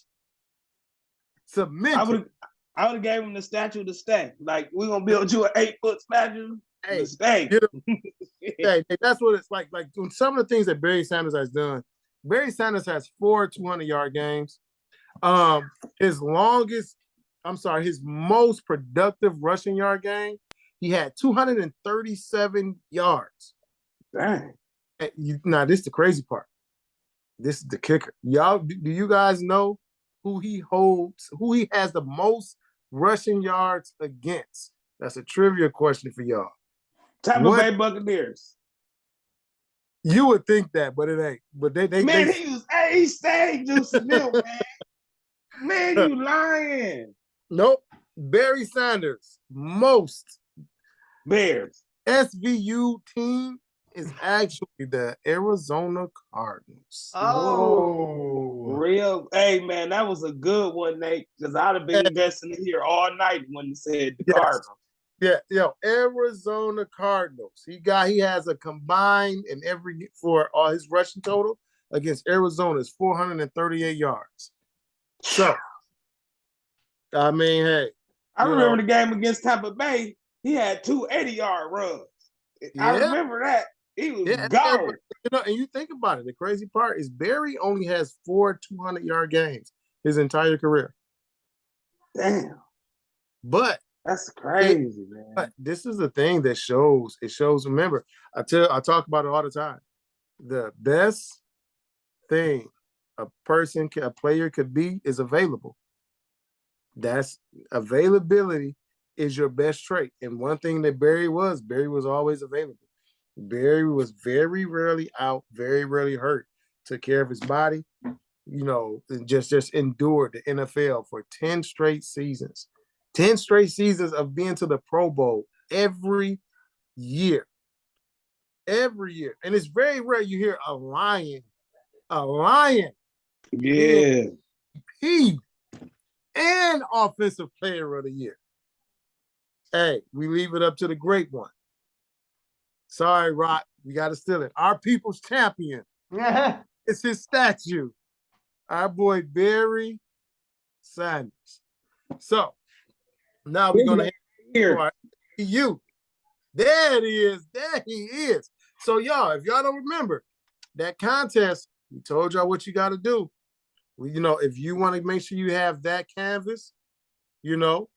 I would have gave him the statue to stay. Like, we're going to build you an 8-foot statue to stay. Hey, that's what it's like. Like, some of the things that Barry Sanders has done. Barry Sanders has 4 200-yard games. His most productive rushing yard game, he had 237 yards. Dang. Now, this is the crazy part. This is the kicker. Y'all, do you guys know who he has the most rushing yards against? That's a trivia question for y'all. Tampa Bay Buccaneers. You would think that, but it ain't. But he stayed juicing milk, man. Man, you lying. Nope. Barry Sanders, most Bears. SVU team is actually the Arizona Cardinals. Oh, Real. Hey, man, that was a good one, Nate, because I'd have been guessing here all night when he said the Yes. Cardinals. Yeah, Arizona Cardinals. He has a combined in every for all his rushing total against Arizona is 438 yards. So, I mean, hey, I remember the game against Tampa Bay. He had 2 80-yard runs. I remember that. He was gone. And you think about it. The crazy part is Barry only has 4 200-yard games his entire career. Damn. But that's crazy, man. But this is the thing that shows. It shows. Remember, I talk about it all the time. The best thing a player could be is available. That's availability is your best trait. And one thing that Barry was always available. Barry was very rarely out, very rarely hurt. Took care of his body, and just endured the NFL for 10 straight seasons. 10 straight seasons of being to the Pro Bowl every year. Every year. And it's very rare you hear a Lion. Yeah. MVP and Offensive Player of the Year. Hey, we leave it up to the great one. Sorry, Rock. We got to steal it. Our people's champion. It's his statue. Our boy Barry Sanders. So, now we're going to hear you. There it is. There he is. So, y'all, if y'all don't remember, that contest, we told y'all what you got to do. If you want to make sure you have that canvas, hey, you know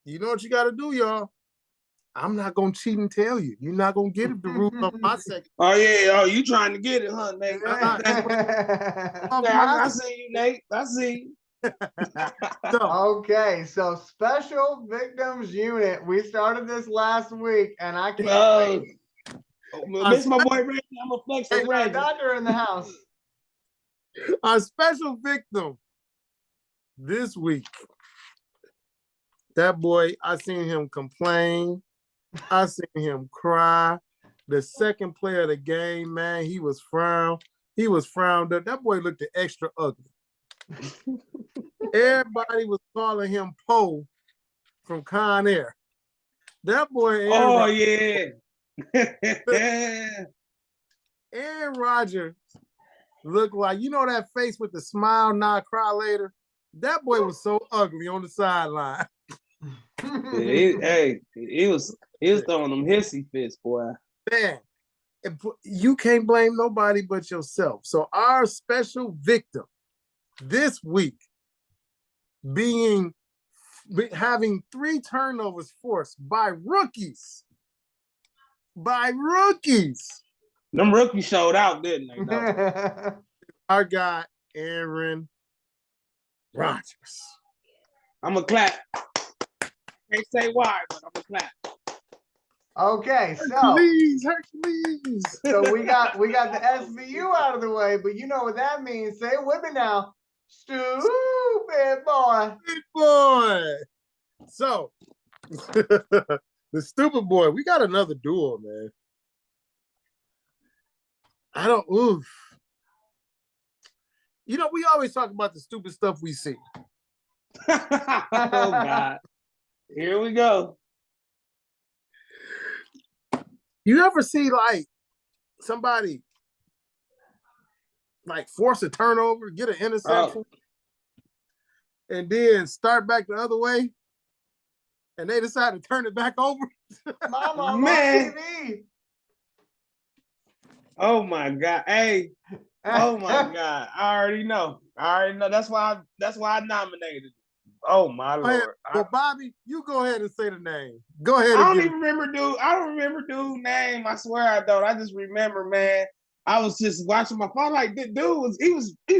what you got to do, y'all. I'm not going to cheat and tell you. You're not going to get it the rules of my section. Oh, yeah. Oh, you trying to get it, huh, Nate? I see you, Nate. I see you. Okay, so Special Victims Unit. We started this last week, and I can't wait. This my boy Reggie. I'm a flex with Reggie. Doctor in the house. Our special victim this week. That boy, I seen him complain. I seen him cry. The second player of the game, man, he was frowned. He was frowned up. That boy looked extra ugly. Everybody was calling him Poe from Con Air. That boy, Aaron Rodgers looked like, that face with the smile, not cry later. That boy was so ugly on the sideline. He was throwing them hissy fits, boy. Man, you can't blame nobody but yourself. So our special victim this week having 3 turnovers forced by rookies. Them rookies showed out, didn't they? No. Our guy, Aaron Rodgers. I'm going to clap. Can't say why, but I'm going to clap. Okay, Hercules. So we got the SVU out of the way, but you know what that means. Say it with me now. Stupid boy. Big boy. So, the stupid boy. We got another duel, man. We always talk about the stupid stuff we see. Oh, God. Here we go. You ever see, somebody, force a turnover, get an interception, and then start back the other way, and they decide to turn it back over? Mama, man. TV. Oh, my God. Hey. Oh, my God. I already know. That's why I nominated. Oh, my Lord. Well, Bobby, you go ahead and say the name. Go ahead. I don't remember dude's name. I swear I don't. I just remember, man. I was just watching my phone. The dude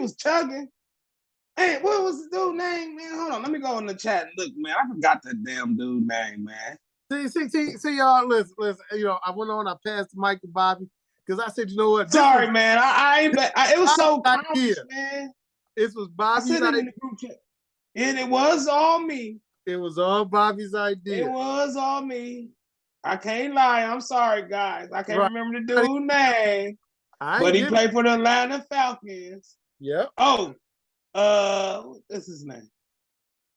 was chugging. Hey, what was the dude's name, man? Hold on. Let me go in the chat and look, man. I forgot that damn dude's name, man. See, y'all, listen. I went on, I passed the mic to Bobby because I said, you know what? Sorry, man. It was so obvious, man. This was Bobby's idea. In the group chat. And it was all me. It was all Bobby's idea. It was all me. I can't lie. I'm sorry, guys. I can't Right. remember the dude's name, I but ain't he get played for the Atlanta Falcons. Yep. Oh, what's his name?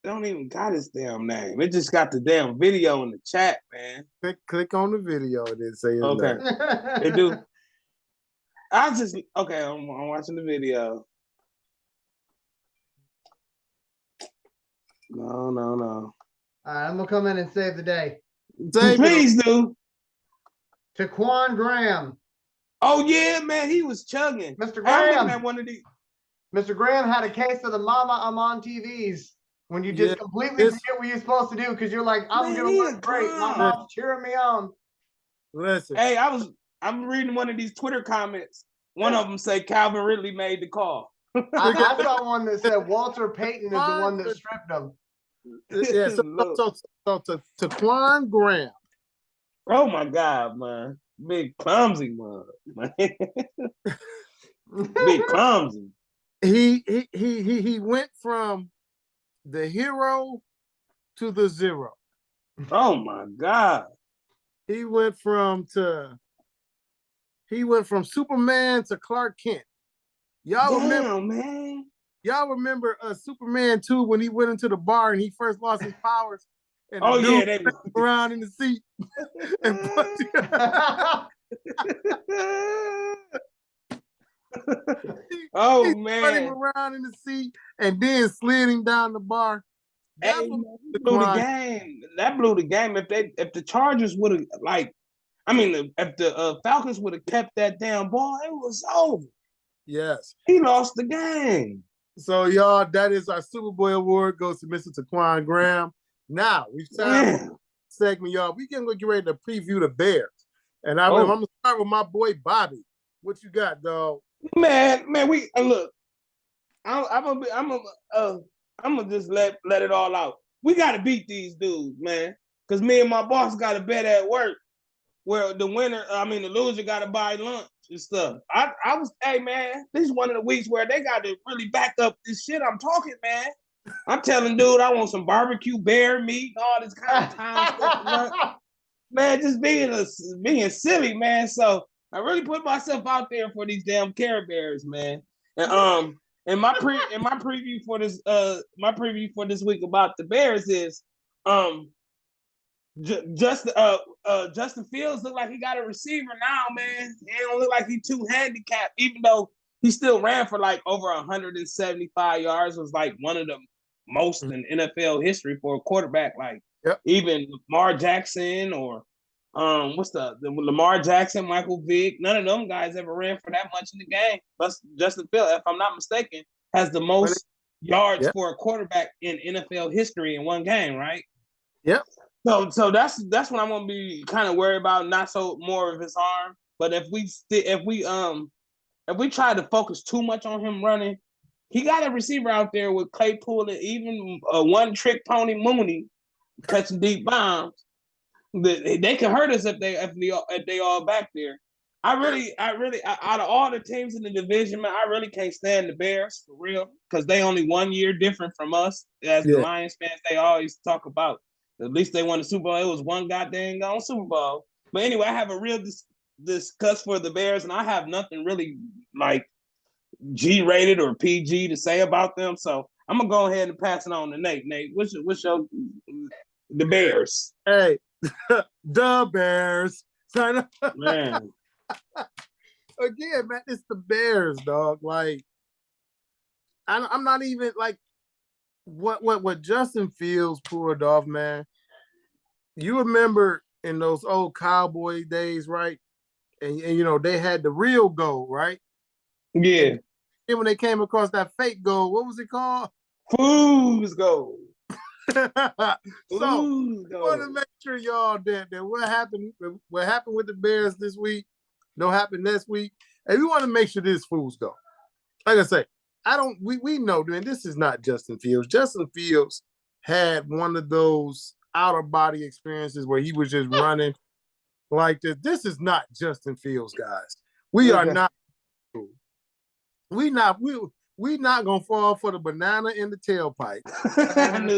They don't even got his damn name. It just got the damn video in the chat, man. Click on the video and then say his Okay. name. They do. I just okay. I'm watching the video. No. All right, I'm gonna come in and save the day. Please do. Taquan Graham. Oh yeah, man, he was chugging. Mr. I'm looking Graham. at one of these. Mr. Graham had a case of the Mama I'm on TVs when you just completely forget what you're supposed to do because you're like, I'm gonna look great. My mom's cheering me on. Listen. Hey, I'm reading one of these Twitter comments. One of them say Calvin Ridley made the call. I saw one that said Walter Payton is the one that stripped him. Yeah, so Taquan Graham. Oh my God, man. Big clumsy man. Big clumsy. He went from the hero to the zero. Oh my God. He went from Superman to Clark Kent. Y'all remember Superman 2 when he went into the bar and he first lost his powers and the dude they was around in the seat and oh he man, put him around in the seat and then slid him down the bar. That blew the game. That blew the game. If the Chargers would have if the Falcons would have kept that damn ball, it was over. Yes, he lost the game. So y'all, that is our Super Bowl award goes to Mr. Taquan Graham. Now we've time segment, y'all. We can get ready to preview the Bears, and I'm gonna start with my boy Bobby. What you got, dog? Man, we look. I'm gonna just let it all out. We gotta beat these dudes, man. Cause me and my boss got a bet at work where the loser gotta buy lunch and stuff. I was, hey man, this is one of the weeks where they got to really back up this shit I'm talking, man. I'm telling dude, I want some barbecue bear meat and all this kind of time stuff. Man, just being silly, man. So I really put myself out there for these damn Care Bears, man. And my preview for this week about the Bears is Justin Fields look like he got a receiver now, man. He don't look like he's too handicapped, even though he still ran for like over 175 yards, was like one of the most in NFL history for a quarterback. Like even Lamar Jackson or what's the Lamar Jackson, Michael Vick, none of them guys ever ran for that much in the game. But Justin Fields, if I'm not mistaken, has the most yards for a quarterback in NFL history in one game, right? Yep. So that's what I'm gonna be kind of worried about. Not so more of his arm, but if we try to focus too much on him running, he got a receiver out there with Claypool and even a one-trick pony Mooney catching deep bombs. They can hurt us if they all back there. I really, out of all the teams in the division, man, I really can't stand the Bears for real because they only 1 year different from us. As the Lions fans, they always talk about. At least they won the Super Bowl. It was one goddamn gone Super Bowl. But anyway, I have a real discuss for the Bears, and I have nothing really like G-rated or PG to say about them. So I'm gonna go ahead and pass it on to Nate. Nate, what's your the Bears? Hey, the Bears. Man. Again, man, it's the Bears, dog. Like, I'm not even like what Justin Fields pulled off, man. You remember in those old Cowboy days, right? And you know they had the real gold, right? Yeah. And when they came across that fake gold, what was it called? Fool's gold. So I want to make sure y'all that what happened with the Bears this week don't happen next week. And we want to make sure this fool's gold. Like I say, we know, man, this is not Justin Fields. Justin Fields had one of those out-of-body experiences where he was just running like this. This is not Justin Fields, guys. We are not. We not gonna fall for the banana in the tailpipe. I knew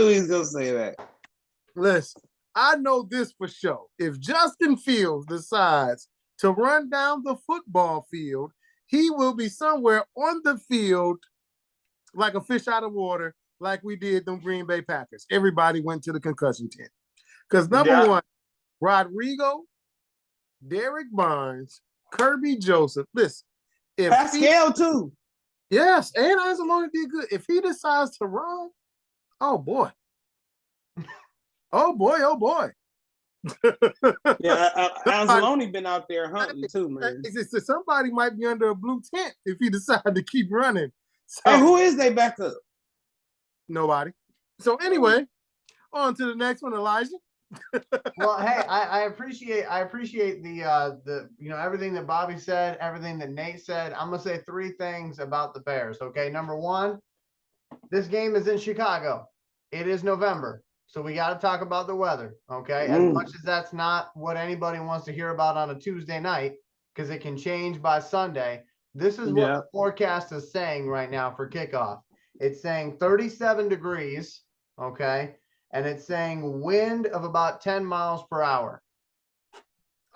he was gonna say that. Listen, I know this for sure. If Justin Fields decides to run down the football field, he will be somewhere on the field like a fish out of water, like we did them Green Bay Packers. Everybody went to the concussion tent. Because number one, Rodrigo, Derek Barnes, Kirby Joseph. Listen, if Pascal too. Yes, and Anzalone did good. If he decides to run, oh boy. Oh boy, oh boy. Yeah, Anzalone been out there hunting too, man. Somebody might be under a blue tent if he decides to keep running. So, hey, who is they backup? Nobody. So anyway, on to the next one, Elijah. Well, hey, I appreciate the everything that Bobby said, everything that Nate said. I'm gonna say three things about the Bears. Okay, number one, this game is in Chicago. It is November, so we got to talk about the weather. Okay, as much as that's not what anybody wants to hear about on a Tuesday night, because it can change by Sunday. This is what the forecast is saying right now for kickoff. It's saying 37 degrees. Okay. And it's saying wind of about 10 miles per hour.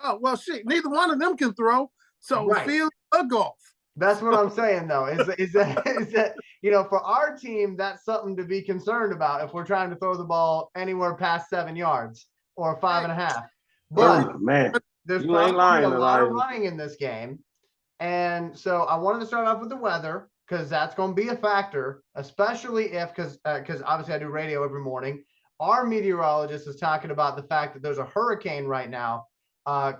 Oh, well, shit. Neither one of them can throw. So field a golf. That's what I'm saying, though, is that, for our team, that's something to be concerned about if we're trying to throw the ball anywhere past 7 yards or 5.5. But man, there's probably a lot of running in this game. And so I wanted to start off with the weather because that's going to be a factor, especially because obviously I do radio every morning. Our meteorologist is talking about the fact that there's a hurricane right now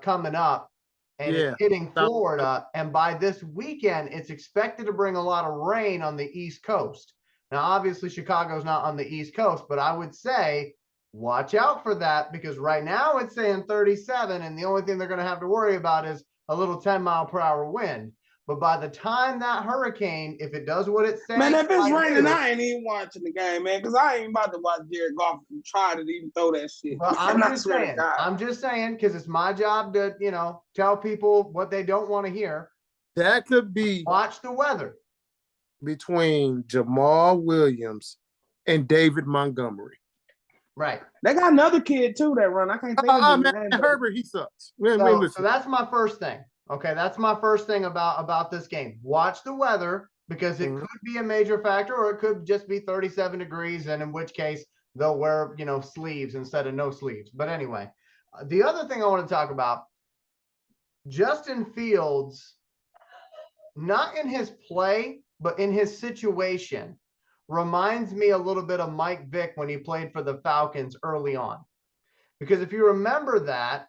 coming up and it's hitting Florida. And by this weekend, it's expected to bring a lot of rain on the East Coast. Now, obviously, Chicago's not on the East Coast, but I would say watch out for that because right now it's saying 37. And the only thing they're going to have to worry about is a little 10-mile-per-hour wind. But by the time that hurricane, if it does what it's saying, man, if it's raining, I ain't even watching the game, man, because I ain't about to watch Jared Goff and try to even throw that shit. Well, I'm just saying, because it's my job to, tell people what they don't want to hear. That could be watch the weather between Jamal Williams and David Montgomery. Right. They got another kid too that run. I can't think of his name. Herbert, he sucks. So that's my first thing. Okay, that's my first thing about this game. Watch the weather because it could be a major factor or it could just be 37 degrees, and in which case they'll wear, sleeves instead of no sleeves. But anyway, the other thing I want to talk about, Justin Fields, not in his play, but in his situation, reminds me a little bit of Mike Vick when he played for the Falcons early on. Because if you remember that,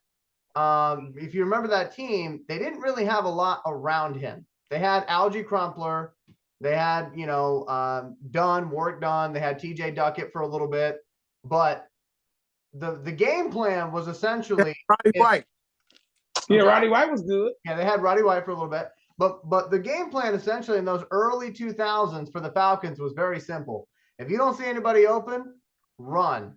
team, they didn't really have a lot around him. They had Algie Crumpler. They had, Warwick Dunn. They had TJ Duckett for a little bit. But the game plan was essentially Roddy White. Yeah, Roddy White was good. Yeah, they had Roddy White for a little bit. But the game plan essentially in those early 2000s for the Falcons was very simple. If you don't see anybody open, run.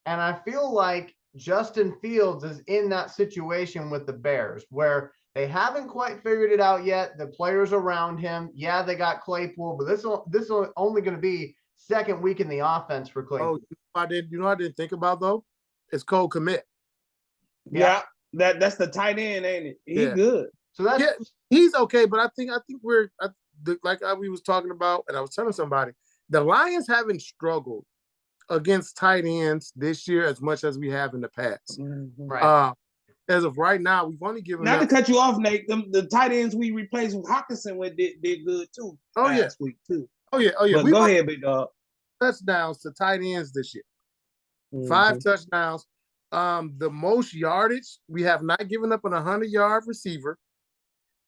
And I feel like Justin Fields is in that situation with the Bears where they haven't quite figured it out yet. The players around him, they got Claypool, but this is only going to be second week in the offense for Claypool. Oh, I didn't think about though? It's Cole Kmet. Yeah, that's the tight end, ain't it? He's good. So he's okay, but I think we're like we was talking about, and I was telling somebody, the Lions haven't struggled against tight ends this year as much as we have in the past. Right. As of right now, we've only given to cut you off, Nate. The tight ends we replaced with Hawkinson did good too. Last week too. Oh yeah. But go ahead, big dog. Touchdowns to tight ends this year. 5 touchdowns. The most yardage, we have not given up an 100-yard receiver.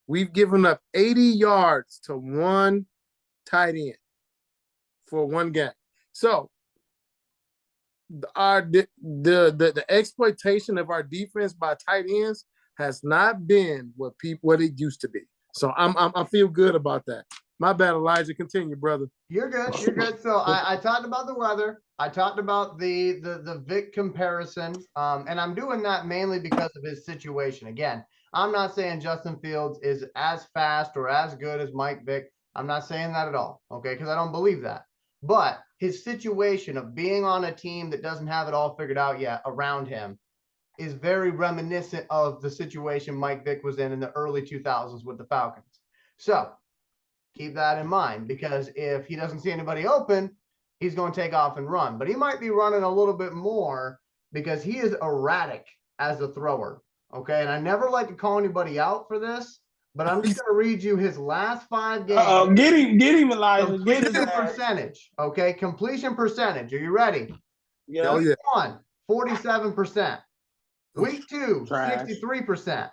We've given up 80 yards to one tight end for one game. So the exploitation of our defense by tight ends has not been what it used to be. So I feel good about that. My bad, Elijah. Continue, brother. You're good. So I talked about the weather. I talked about the Vic comparison, and I'm doing that mainly because of his situation. Again, I'm not saying Justin Fields is as fast or as good as Mike Vick. I'm not saying that at all, okay, because I don't believe that. But his situation of being on a team that doesn't have it all figured out yet around him is very reminiscent of the situation Mike Vick was in the early 2000s with the Falcons. So keep that in mind, because if he doesn't see anybody open, he's going to take off and run. But he might be running a little bit more because he is erratic as a thrower. Okay. And I never like to call anybody out for this, but I'm just going to read you his last 5 games. Get him, Elijah. Get his Completion ass. percentage. Okay. Completion percentage. Are you ready? Yeah. Oh, yeah. 1, 47%. Week 2, Trash. 63%.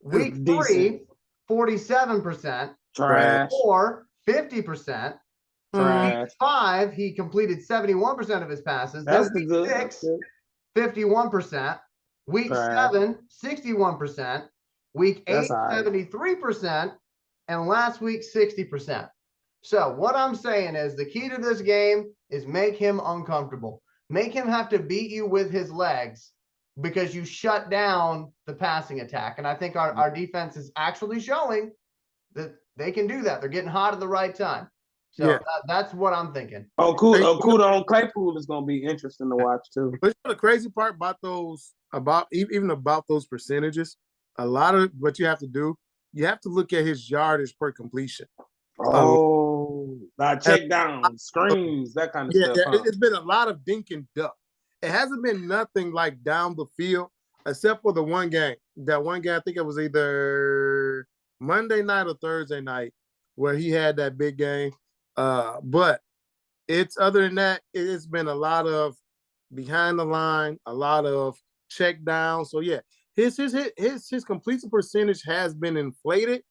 Week Decent. 3, 47%. Trash. 4, 50%. Trash. Week 5, he completed 71% of his passes. That's Then the week good. 6, 51%. Week Trash. 7, 61%. Week 8, That's all right. 73%. And last week, 60%. So what I'm saying is the key to this game is make him uncomfortable. Make him have to beat you with his legs because you shut down the passing attack. And I think our defense is actually showing that they can do that. They're getting hot at the right time. So Yeah. that's what I'm thinking. Okudah on Claypool is going to be interesting to watch too. But you know, the crazy part about even about those percentages, a lot of what you have to do, you have to look at his yardage per completion. Check down, screens, that kind of stuff. Yeah, it's been a lot of dink and duck. It hasn't been nothing like down the field, except for the one game. That one game, I think it was either Monday night or Thursday night, where he had that big game. But it's other than that, it's been a lot of behind the line, a lot of check down. So yeah, his completion percentage has been inflated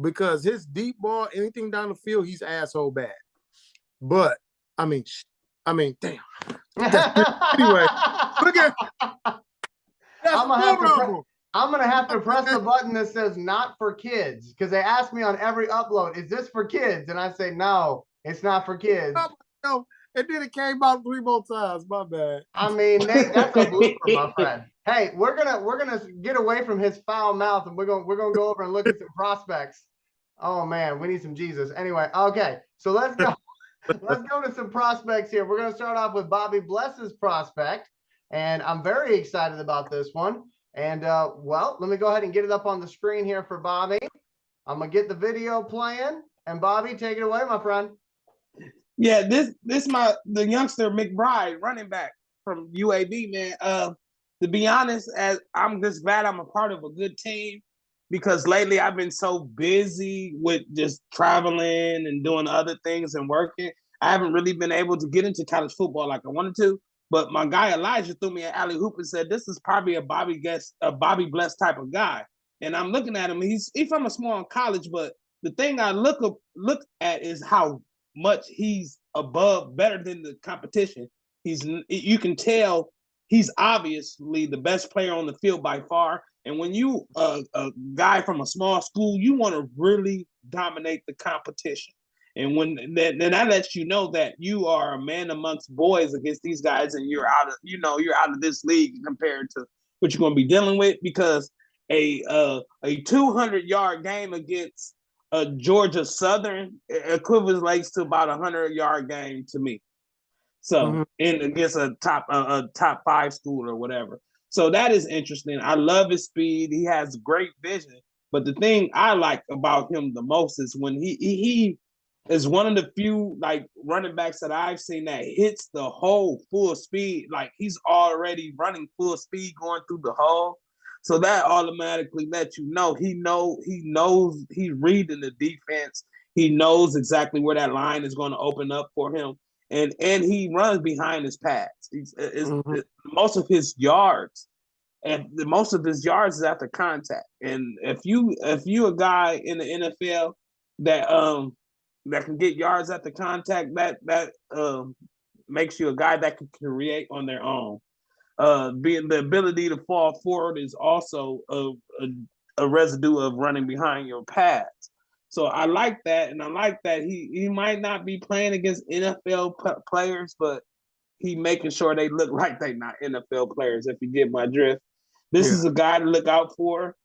because his deep ball, anything down the field, he's asshole bad. But I mean, damn. Anyway, look at. I'm gonna have to press the button that says "not for kids" because they ask me on every upload, "Is this for kids?" And I say, "No, it's not for kids." No, and then it came out 3 more times. My bad. I mean, Nate, that's a blooper, my friend. Hey, we're gonna get away from his foul mouth, and we're gonna go over and look at some prospects. Oh man, we need some Jesus. Anyway, okay, so let's go. Let's go to some prospects here. We're gonna start off with Bobby Bless's prospect, and I'm very excited about this one. And well, let me go ahead and get it up on the screen here for Bobby. I'm gonna get the video playing, and Bobby, take it away, my friend. Yeah, the youngster McBride, running back from UAB, man. To be honest, as I'm just glad I'm a part of a good team because lately I've been so busy with just traveling and doing other things and working. I haven't really been able to get into college football like I wanted to. But my guy Elijah threw me an alley hoop and said, "This is probably a Bobby Bless type of guy." And I'm looking at him. He's from a small college, but the thing I look at is how much he's better than the competition. You can tell he's obviously the best player on the field by far. And when you a guy from a small school, you want to really dominate the competition. And then that lets you know that you are a man amongst boys against these guys, and you're out of this league compared to what you're going to be dealing with. Because a 200-yard game against Georgia Southern equivalates to about a 100-yard game to me. So against a top 5 school or whatever. So that is interesting. I love his speed. He has great vision. But the thing I like about him the most is when he is one of the few like running backs that I've seen that hits the hole full speed. Like he's already running full speed going through the hole. So that automatically lets you know he knows he's reading the defense. He knows exactly where that line is going to open up for him. And he runs behind his pads. Most of his yards is after contact. And if you a guy in the NFL that can get yards after contact, that makes you a guy that can create on their own. Being the ability to fall forward is also a residue of running behind your pads. So I like that, and I like that he might not be playing against NFL players, but he making sure they look like they're not NFL players, if you get my drift. This is a guy to look out for.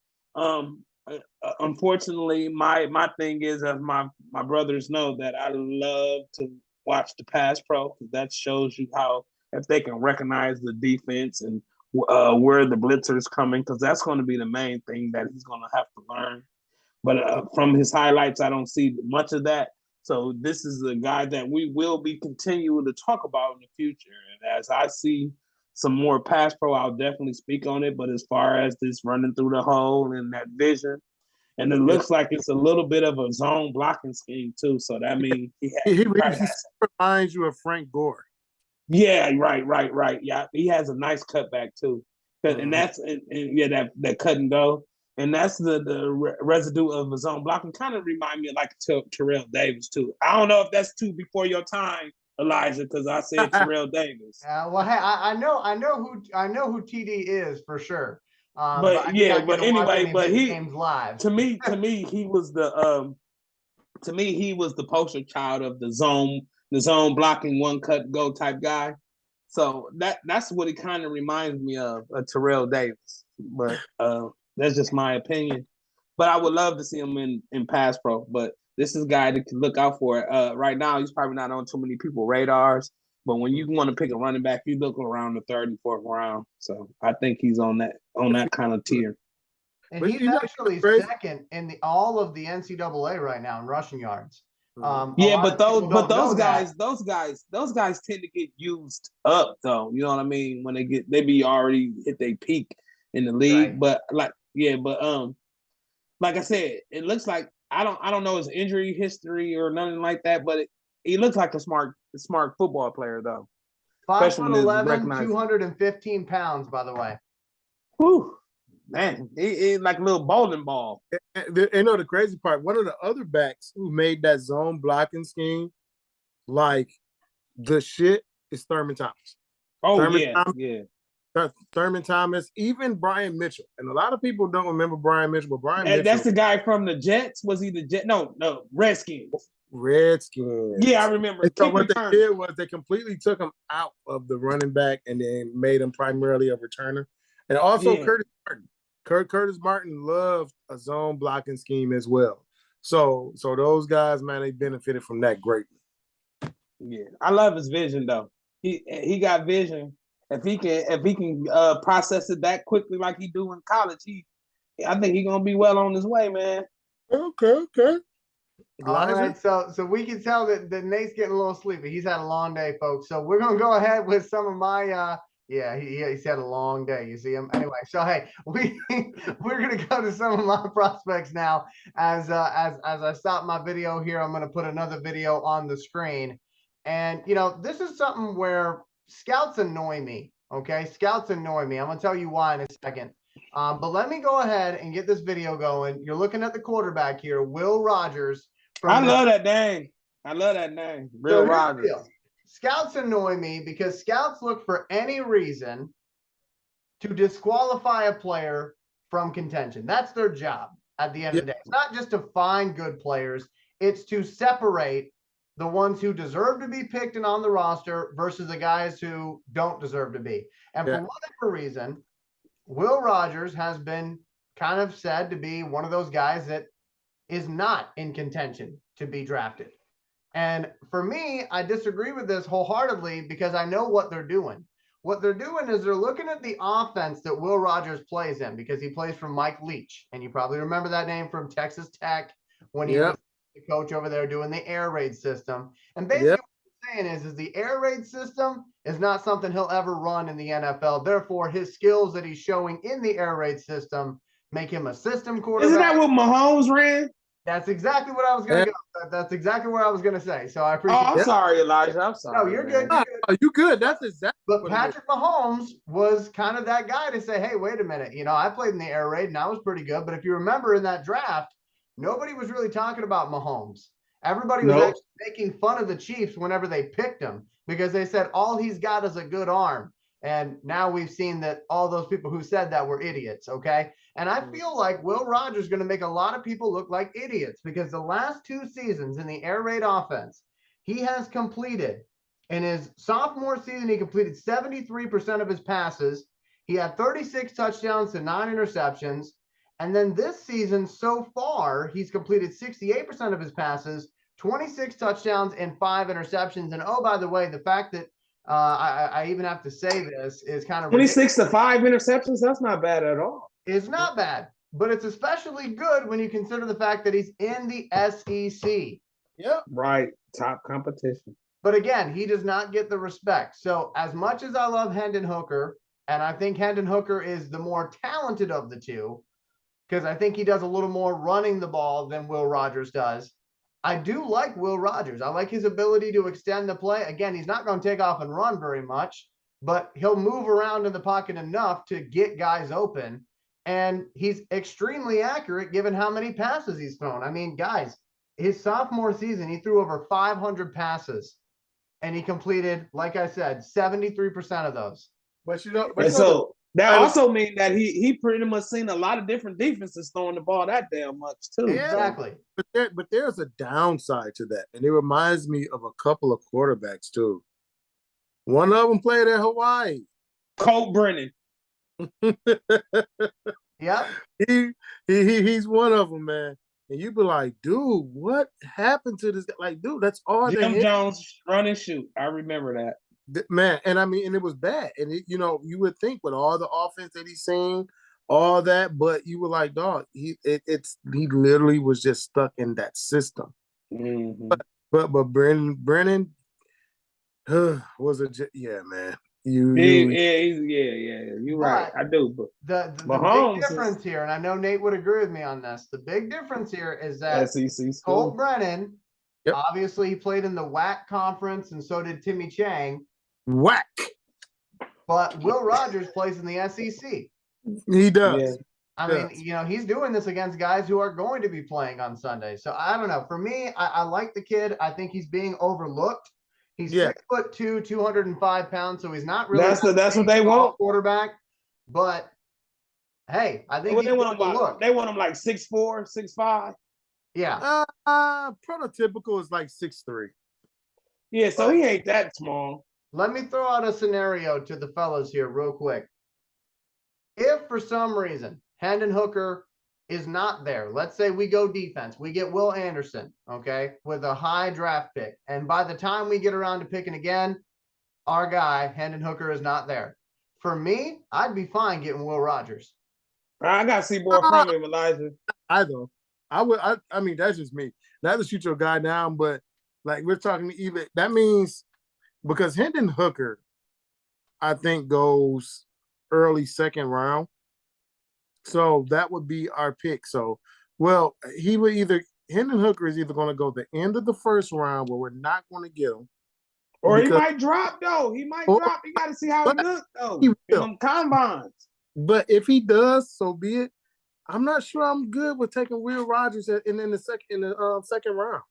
Unfortunately, my thing is, as my brothers know, that I love to watch the pass pro because that shows you how if they can recognize the defense and where the blitzer is coming, because that's going to be the main thing that he's going to have to learn. But from his highlights, I don't see much of that. So this is a guy that we will be continuing to talk about in the future. And as I see some more pass pro, I'll definitely speak on it. But as far as this running through the hole and that vision, and it looks like it's a little bit of a zone blocking scheme too. So that means he reminds you of Frank Gore. Yeah, right. Yeah, he has a nice cutback too, and that's that cut and go, and that's the residue of a zone blocking. Kind of remind me of like Terrell Davis too. I don't know if that's too before your time, Elijah, because I said Terrell Davis. Well, hey, I know who TD is for sure. But anyway, but he games live. To me, he was the poster child of the zone blocking, one cut go type guy. So that's what he kind of reminds me of Terrell Davis. But that's just my opinion. But I would love to see him in pass pro. But this is a guy that can look out for it. Right now, he's probably not on too many people's radars. But when you want to pick a running back, you look around the third and fourth round. So I think he's on that kind of tier. And he's actually second in all of the NCAA right now in rushing yards. But those guys tend to get used up though. You know what I mean? When they be already hit their peak in the league. Right. But like I said, it looks like I don't know his injury history or nothing like that, but he looks like a smart football player though. 5'11", 215 pounds, by the way. Whew. Man, he like a little bowling ball. You know the crazy part, one of the other backs who made that zone blocking scheme like the shit is Thurman Thomas. Thurman Thomas, even Brian Mitchell. And a lot of people don't remember Brian Mitchell, but Brian Mitchell. That's the guy from the Jets. Was he the Jet? No, Redskins. Yeah, I remember. So what they did was they completely took him out of the running back and then made him primarily a returner. And also Curtis Martin. Curtis Martin loved a zone blocking scheme as well. So those guys, man, they benefited from that greatly. Yeah, I love his vision though. He got vision. If he can process it that quickly like he do in college, I think he's gonna be well on his way, man. Okay. All right, so we can tell that Nate's getting a little sleepy. He's had a long day, folks. So we're gonna go ahead with some of my he's had a long day. You see him anyway. So hey, we're gonna go to some of my prospects now. As I stop my video here, I'm gonna put another video on the screen. And this is something where scouts annoy me. Okay, scouts annoy me. I'm gonna tell you why in a second. But let me go ahead and get this video going. You're looking at the quarterback here, Will Rogers. I love that name. Will Rogers. Scouts annoy me because scouts look for any reason to disqualify a player from contention. That's their job at the end of the day. It's not just to find good players. It's to separate the ones who deserve to be picked and on the roster versus the guys who don't deserve to be. And for whatever reason, Will Rogers has been kind of said to be one of those guys that is not in contention to be drafted. And for me, I disagree with this wholeheartedly because I know what they're doing. What they're doing is they're looking at the offense that Will Rogers plays in because he plays for Mike Leach. And you probably remember that name from Texas Tech when he was the coach over there doing the air raid system. And basically what I'm saying is the air raid system is not something he'll ever run in the NFL. Therefore, his skills that he's showing in the air raid system make him a system quarterback. Isn't that what Mahomes ran? That's exactly what I was going to go. That's exactly what I was going to say. So I appreciate it. I'm sorry, Elijah. I'm sorry. No, you're good. You're good. That's exactly. But Patrick Mahomes was kind of that guy to say, hey, wait a minute. I played in the air raid and I was pretty good. But if you remember in that draft, nobody was really talking about Mahomes. Everybody was actually making fun of the Chiefs whenever they picked him because they said all he's got is a good arm. And now we've seen that all those people who said that were idiots, okay? And I feel like Will Rogers is going to make a lot of people look like idiots because the last 2 seasons in the air raid offense, he has completed. In his sophomore season, he completed 73% of his passes. He had 36 touchdowns to 9 interceptions. And then this season, so far, he's completed 68% of his passes 26 touchdowns and 5 interceptions. And oh, by the way, the fact that I even have to say this is kind of 26 to 5 interceptions. That's not bad at all. It's not bad, but it's especially good when you consider the fact that he's in the SEC. Yeah. Right. Top competition. But again, he does not get the respect. So as much as I love Hendon Hooker, and I think Hendon Hooker is the more talented of the two, because I think he does a little more running the ball than Will Rogers does. I do like Will Rogers. I like his ability to extend the play. Again, he's not going to take off and run very much, but he'll move around in the pocket enough to get guys open. And he's extremely accurate given how many passes he's thrown. I mean, guys, his sophomore season, he threw over 500 passes, and he completed, like I said, 73% of those. But you know, And so that also means that he pretty much seen a lot of different defenses throwing the ball that damn much too. Exactly. But there's a downside to that, and it reminds me of a couple of quarterbacks too. One of them played at Hawaii. Colt Brennan. Yep. He's one of them, man. And you be like, dude, what happened to this guy? Like, dude, that's all Jim Jones run and shoot. I remember that. Man, and I mean, and it was bad. And you know, you would think with all the offense that he's seen, all that, but you were like, dog, he literally was just stuck in that system. Mm-hmm. But Brennan was man. You're right. I do. But the big difference here, and I know Nate would agree with me on this. The big difference here is that Colt Brennan, obviously, he played in the WAC conference, and so did Timmy Chang. WAC. But Will Rogers plays in the SEC. He does. Yeah. I mean, you know, he's doing this against guys who are going to be playing on Sunday. So I don't know. For me, I like the kid. I think he's being overlooked. He's 6'2", 205 pounds, so he's not really that's what they want. Quarterback. But hey, I think they want him like 6'4", 6'5". Yeah. Prototypical is like 6'3". Yeah, so he ain't that small. Let me throw out a scenario to the fellas here real quick. If for some reason Hendon Hooker is not there, let's say we go defense, we get Will Anderson, okay, with a high draft pick. And by the time we get around to picking again, our guy, Hendon Hooker, is not there. For me, I'd be fine getting Will Rogers. I got to see more from him, Elijah. I mean, that's just me. Not to shoot your guy down, but like we're talking even, that means because Hendon Hooker, I think, goes early second round. So that would be our pick. So, well, Hendon Hooker is either going to go the end of the first round where we're not going to get him. Or he might drop, though. He might drop. You got to see how he looks, though. In them combines. But if he does, so be it. I'm not sure I'm good with taking Will Rogers in the second round.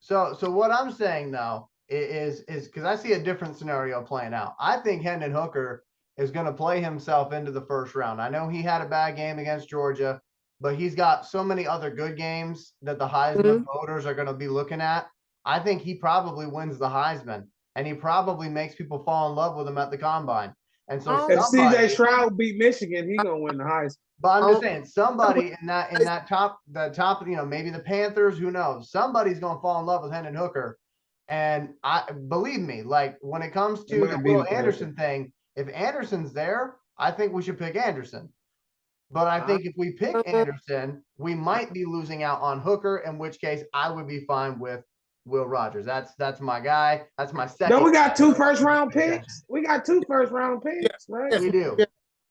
So what I'm saying though is because I see a different scenario playing out. I think Hendon Hooker is going to play himself into the first round. I know he had a bad game against Georgia, but he's got so many other good games that the Heisman voters are going to be looking at. I think he probably wins the Heisman, and he probably makes people fall in love with him at the combine. And so if CJ Stroud beat Michigan, he's gonna win the Heisman. But I'm just saying, somebody in that top, you know, maybe the Panthers, who knows? Somebody's gonna fall in love with Hendon Hooker. And believe me, like when it comes to the Will Anderson thing, if Anderson's there, I think we should pick Anderson. But I think if we pick Anderson, we might be losing out on Hooker, in which case I would be fine with Will Rogers. That's my guy. That's my second. No, we got 2 first-round picks. We got 2 first-round picks, right? Yes, we do.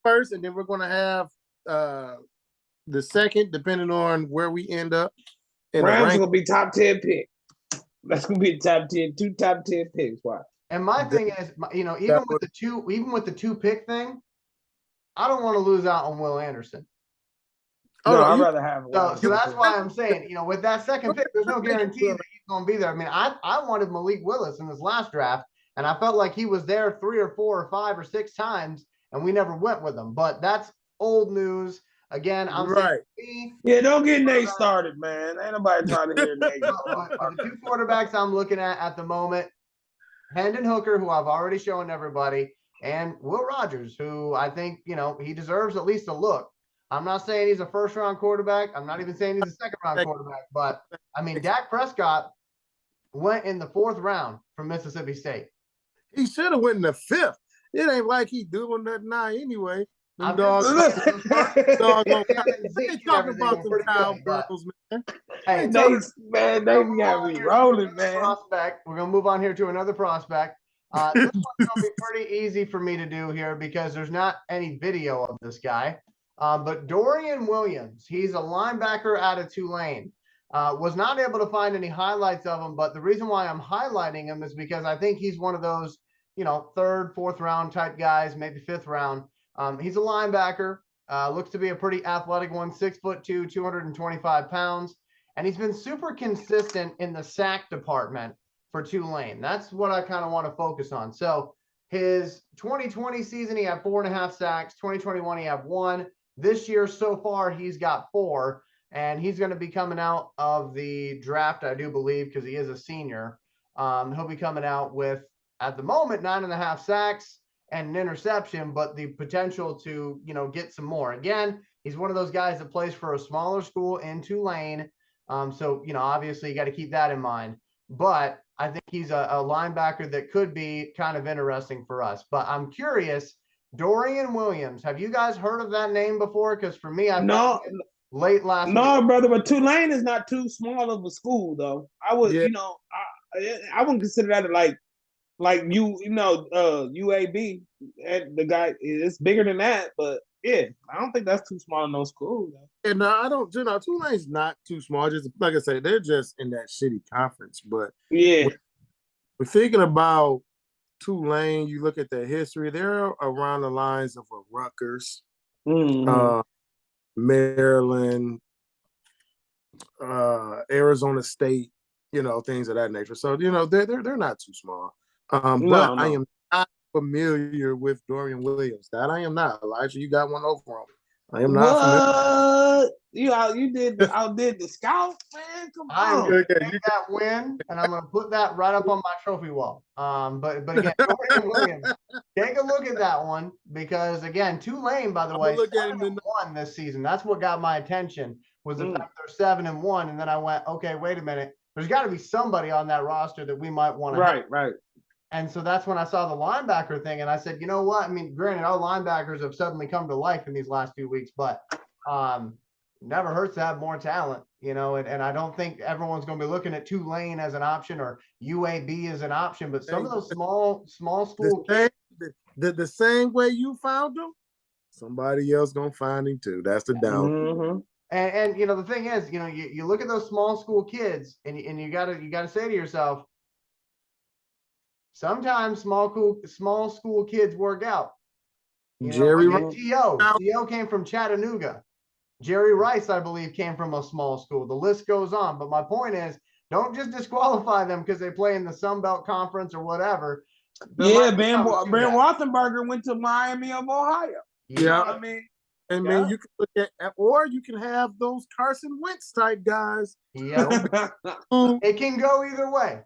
First, and then we're going to have the second, depending on where we end up. Rams going to be top 10 pick. That's going to be top 10, 2 top 10 picks. Why? And my thing is, you know, even with the 2 pick thing, I don't want to lose out on Will Anderson. Oh, no, I'd rather have so that's why I'm saying, you know, with that second pick, there's no guarantee that he's going to be there. I mean, I wanted Malik Willis in this last draft, and I felt like he was there 3 or 4 or 5 or 6 times, and we never went with him. But that's old news. Again, I'm right. Yeah, don't get Nate started, man. Ain't nobody trying to hear Nate. The 2 quarterbacks I'm looking at the moment, Hendon Hooker, who I've already shown everybody, and Will Rogers, who I think, you know, he deserves at least a look. I'm not saying he's a first-round quarterback. I'm not even saying he's a second-round quarterback. But, I mean, Dak Prescott went in the 4th round from Mississippi State. He should have went in the 5th. It ain't like he doing nothing now anyway. Them I'm dogs, just saying, dogs gonna, Cam and they Zeke and talking everything about were some pretty good, but cowgirls, man. hey, they got me rolling, man. Prospect. We're gonna move on here to another prospect. This one's gonna be pretty easy for me to do here because there's not any video of this guy. But Dorian Williams, he's a linebacker out of Tulane. Was not able to find any highlights of him, but the reason why I'm highlighting him is because I think he's one of those, 3rd, 4th round type guys, maybe 5th round. He's a linebacker. Looks to be a pretty athletic one, 6'2", 225 pounds. And he's been super consistent in the sack department for Tulane. That's what I kind of want to focus on. So his 2020 season, he had 4.5 sacks. 2021, he had 1. This year so far, he's got 4. And he's going to be coming out of the draft, I do believe, because he is a senior. He'll be coming out with, at the moment, 9.5 sacks and an interception, but the potential to, get some more. Again, he's one of those guys that plays for a smaller school in Tulane. So, obviously you got to keep that in mind. But I think he's a linebacker that could be kind of interesting for us. But I'm curious, Dorian Williams, have you guys heard of that name before? Because for me, No, late last week. no, brother, but Tulane is not too small of a school, though. I would, Yeah. I wouldn't consider that like UAB. The guy is bigger than that, but yeah, I don't think that's too small in no school. Though. And I don't, Tulane's not too small. Just like I say, they're just in that shitty conference. But Yeah, we're thinking about Tulane. You look at their history; they're around the lines of a Rutgers, Maryland, Arizona State. Things of that nature. So they're not too small. But I am not familiar with Dorian Williams. That I am not. Elijah, you got one over on me. I am not familiar. You outdid the scout, man. Come I'm on. going to take that win, and I'm going to put that right up on my trophy wall. But again, Dorian Williams, take a look at that one because, again, Tulane, by the way, 7-1 this season. That's what got my attention was the fact they're 7-1, and then I went, okay, wait a minute. There's got to be somebody on that roster that we might want to have. Right. And so that's when I saw the linebacker thing, and I said, you know what? I mean, granted, our linebackers have suddenly come to life in these last few weeks, but never hurts to have more talent, and I don't think everyone's going to be looking at Tulane as an option or UAB as an option, but some of those small school kids. The same way you found them, somebody else going to find him too. That's the down. Mm-hmm. And the thing is, you look at those small school kids and you gotta say to yourself, sometimes small school kids work out. Jerry T.O. came from Chattanooga. Jerry Rice, I believe, came from a small school. The list goes on. But my point is, don't just disqualify them because they play in the Sun Belt Conference or whatever. Ben Roethlisberger went to Miami of Ohio. Yeah, I mean, you can look at, or you can have those Carson Wentz type guys. Yeah, it can go either way.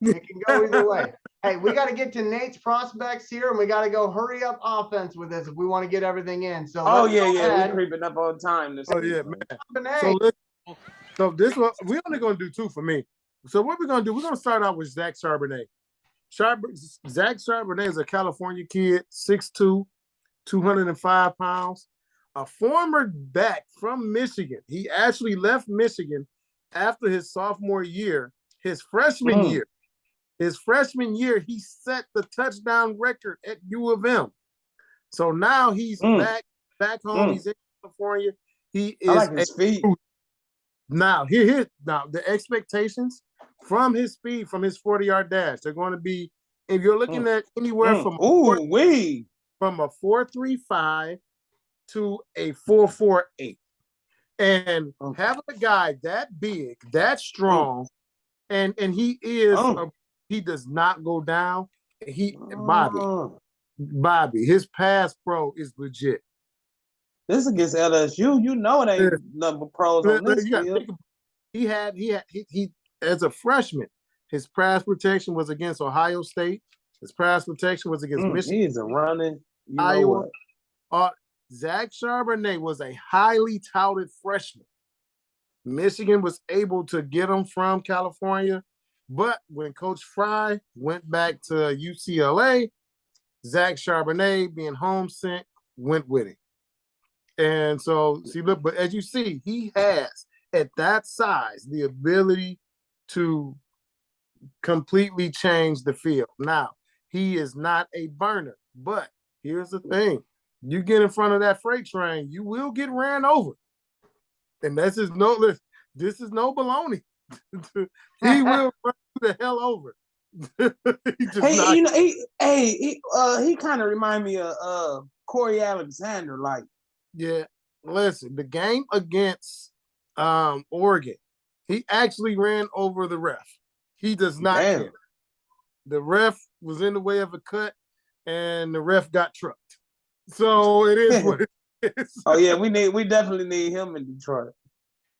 Hey, we got to get to Nate's prospects here, and we got to go hurry up offense with this if we want to get everything in. So, we're creeping up on time. Man. So this one, we're only going to do 2 for me. So what we're going to do, we're going to start out with Zach Charbonnet. Zach Charbonnet is a California kid, 6'2", 205 pounds. A former back from Michigan. He actually left Michigan after his sophomore year. His freshman year, he set the touchdown record at U of M. So now he's back home. He's in California. He is. I like his speed. Now the expectations from his speed, from his 40-yard dash, they're going to be. If you're looking at anywhere from a 4.35 to a 4.48, and having a guy that big, that strong, and he is he does not go down. Bobby, his pass pro is legit. This is against LSU. It ain't number pros on this field. He as a freshman, his pass protection was against Ohio State. His pass protection was against Michigan. He's a running Iowa. Zach Charbonnet was a highly touted freshman. Michigan was able to get him from California, but when Coach Fry went back to UCLA, Zach Charbonnet, being homesick, went with him. And so, see, look, but as you see, he has at that size the ability to completely change the field. Now, he is not a burner, but here's the thing. You get in front of that freight train, you will get ran over. And this is no baloney. He will run you the hell over. He kind of remind me of Corey Alexander, like. Yeah, listen, the game against Oregon, he actually ran over the ref. He does not care. The ref was in the way of a cut, and the ref got trucked. So it is what it is. Oh yeah, we definitely need him in Detroit.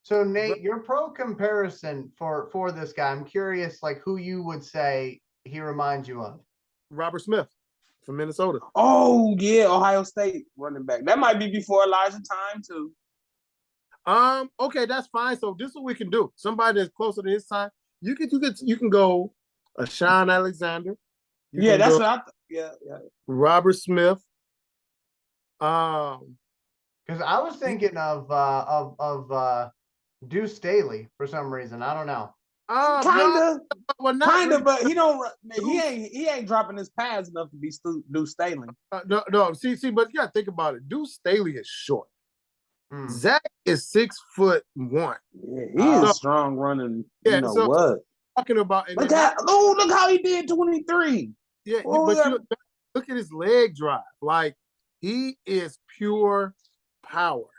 So Nate, your pro comparison for this guy, I'm curious, like who you would say he reminds you of. Robert Smith from Minnesota. Oh yeah, Ohio State running back. That might be before Elijah time too. Okay, that's fine. So this is what we can do. Somebody that's closer to his time. You can go Sean Alexander. Yeah, that's what I yeah. Robert Smith. Because I was thinking of Deuce Staley for some reason. I don't know. Kinda, really. But he don't. He ain't dropping his pads enough to be Deuce Staley. No. See, but you gotta think about it. Deuce Staley is short. Zach is 6'1". Yeah, he is strong running. Yeah, you know so what? Talking about look how he did 23. Yeah, but look at his leg drive. Like he is pure power.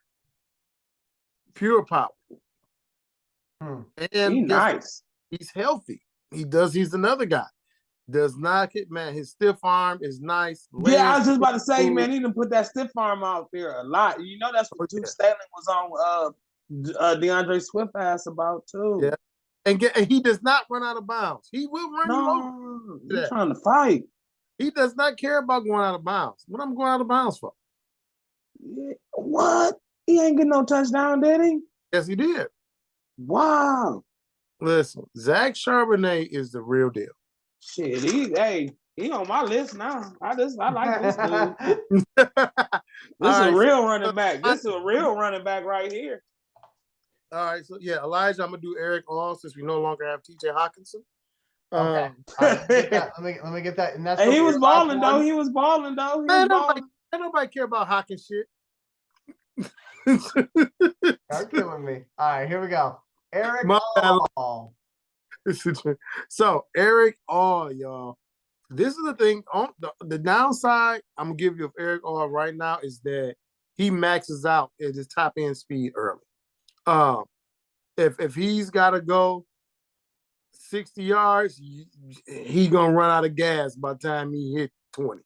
Pure power. And he's nice. He's healthy. He's another guy. Does not get, man, his stiff arm is nice. Yeah, I was just about to say, man, he done put that stiff arm out there a lot. You know, that's what Deuce Staley was on DeAndre Swift asked about too. Yeah. And he does not run out of bounds. He will run you over. He's trying to fight. He does not care about going out of bounds. What I'm going out of bounds for? Yeah. What? He ain't getting no touchdown, did he? Yes, he did. Wow. Listen, Zach Charbonnet is the real deal. Shit, he on my list now. I like this dude. This is a real running back. This is a real running back right here. All right, so yeah, Elijah, I'm gonna do Eric All since we no longer have TJ Hawkinson. Okay. Let me get that. And that's he was balling though. He was balling though. Nobody care about Hawkins shit. You're killing me. All right, here we go. Eric All. So Eric All, y'all. This is the thing. On the downside, I'm gonna give you of Eric All right now is that he maxes out at his top end speed early. If he's got to go 60 yards, he gonna run out of gas by the time he hit 20.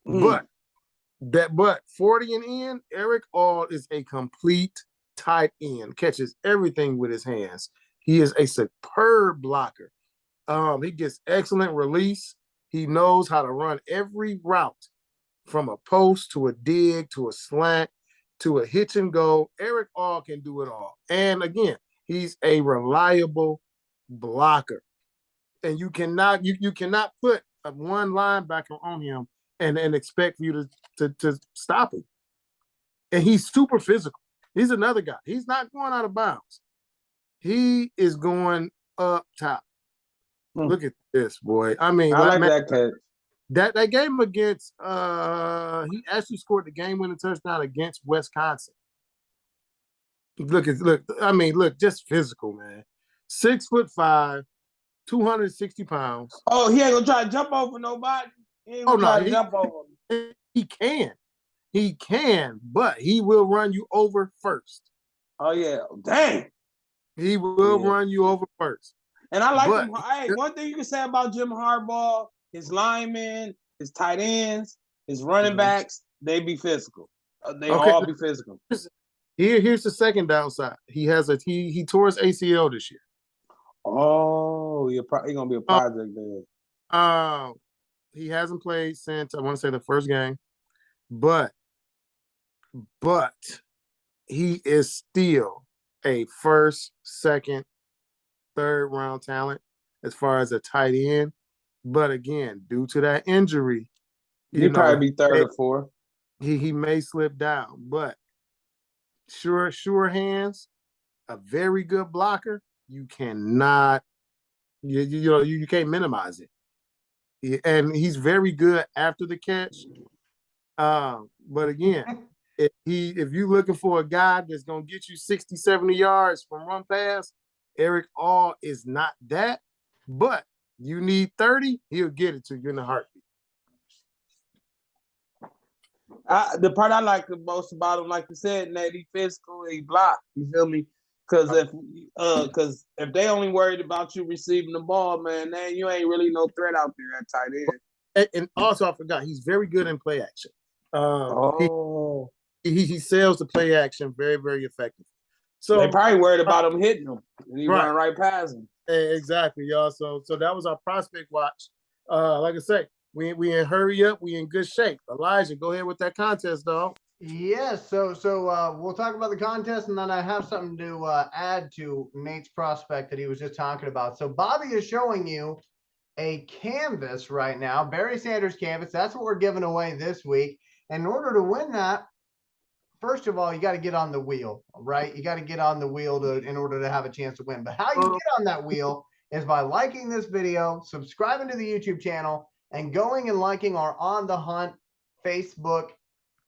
But 40 and in, Eric All is a complete tight end, catches everything with his hands. He is a superb blocker. He gets excellent release. He knows how to run every route from a post to a dig to a slant to a hitch and go. Eric All can do it all. And again, he's a reliable blocker. And you cannot put one linebacker on him and expect you to stop him. And he's super physical. He's another guy. He's not going out of bounds. He is going up top. Look at this, boy. I mean, I like that catch. That game against he actually scored the game-winning touchdown against Wisconsin. Look, just physical, man. 6'5", 260 pounds. Oh, he ain't gonna try to jump over nobody. He ain't gonna try to jump over. He can, but he will run you over first. Oh yeah, dang. He will run you over first. And I like him. Hey, one thing you can say about Jim Harbaugh, his linemen, his tight ends, his running backs, they be physical. They all be physical. Here's the second downside. He tore his ACL this year. Oh, he's gonna be a project there. He hasn't played since I want to say the first game, but but he is still a first, second, third round talent as far as a tight end. But again, due to that injury, He probably be third or fourth. He may slip down, but sure hands, a very good blocker. You cannot, you can't minimize it. And he's very good after the catch. But again, if you're looking for a guy that's gonna get you 60, 70 yards from run pass, Eric All is not that. But you need 30, he'll get it to you in a heartbeat. The part I like the most about him, like you said, Nate, he physical, he block. You feel me? Because if they only worried about you receiving the ball, man, you ain't really no threat out there at tight end. And also, I forgot, he's very good in play action. He sells the play action very, very effective. So they probably worried about him hitting him, and he run right past him. Exactly, y'all. So that was our prospect watch. Like I say, we in hurry up. We in good shape. Elijah, go ahead with that contest, dog. Yes. So we'll talk about the contest, and then I have something to add to Nate's prospect that he was just talking about. So Bobby is showing you a canvas right now, Barry Sanders canvas. That's what we're giving away this week. And in order to win that, first of all, you got to get on the wheel, right? You got to get on the wheel in order to have a chance to win. But how you get on that wheel is by liking this video, subscribing to the YouTube channel, and going and liking our On the Hunt Facebook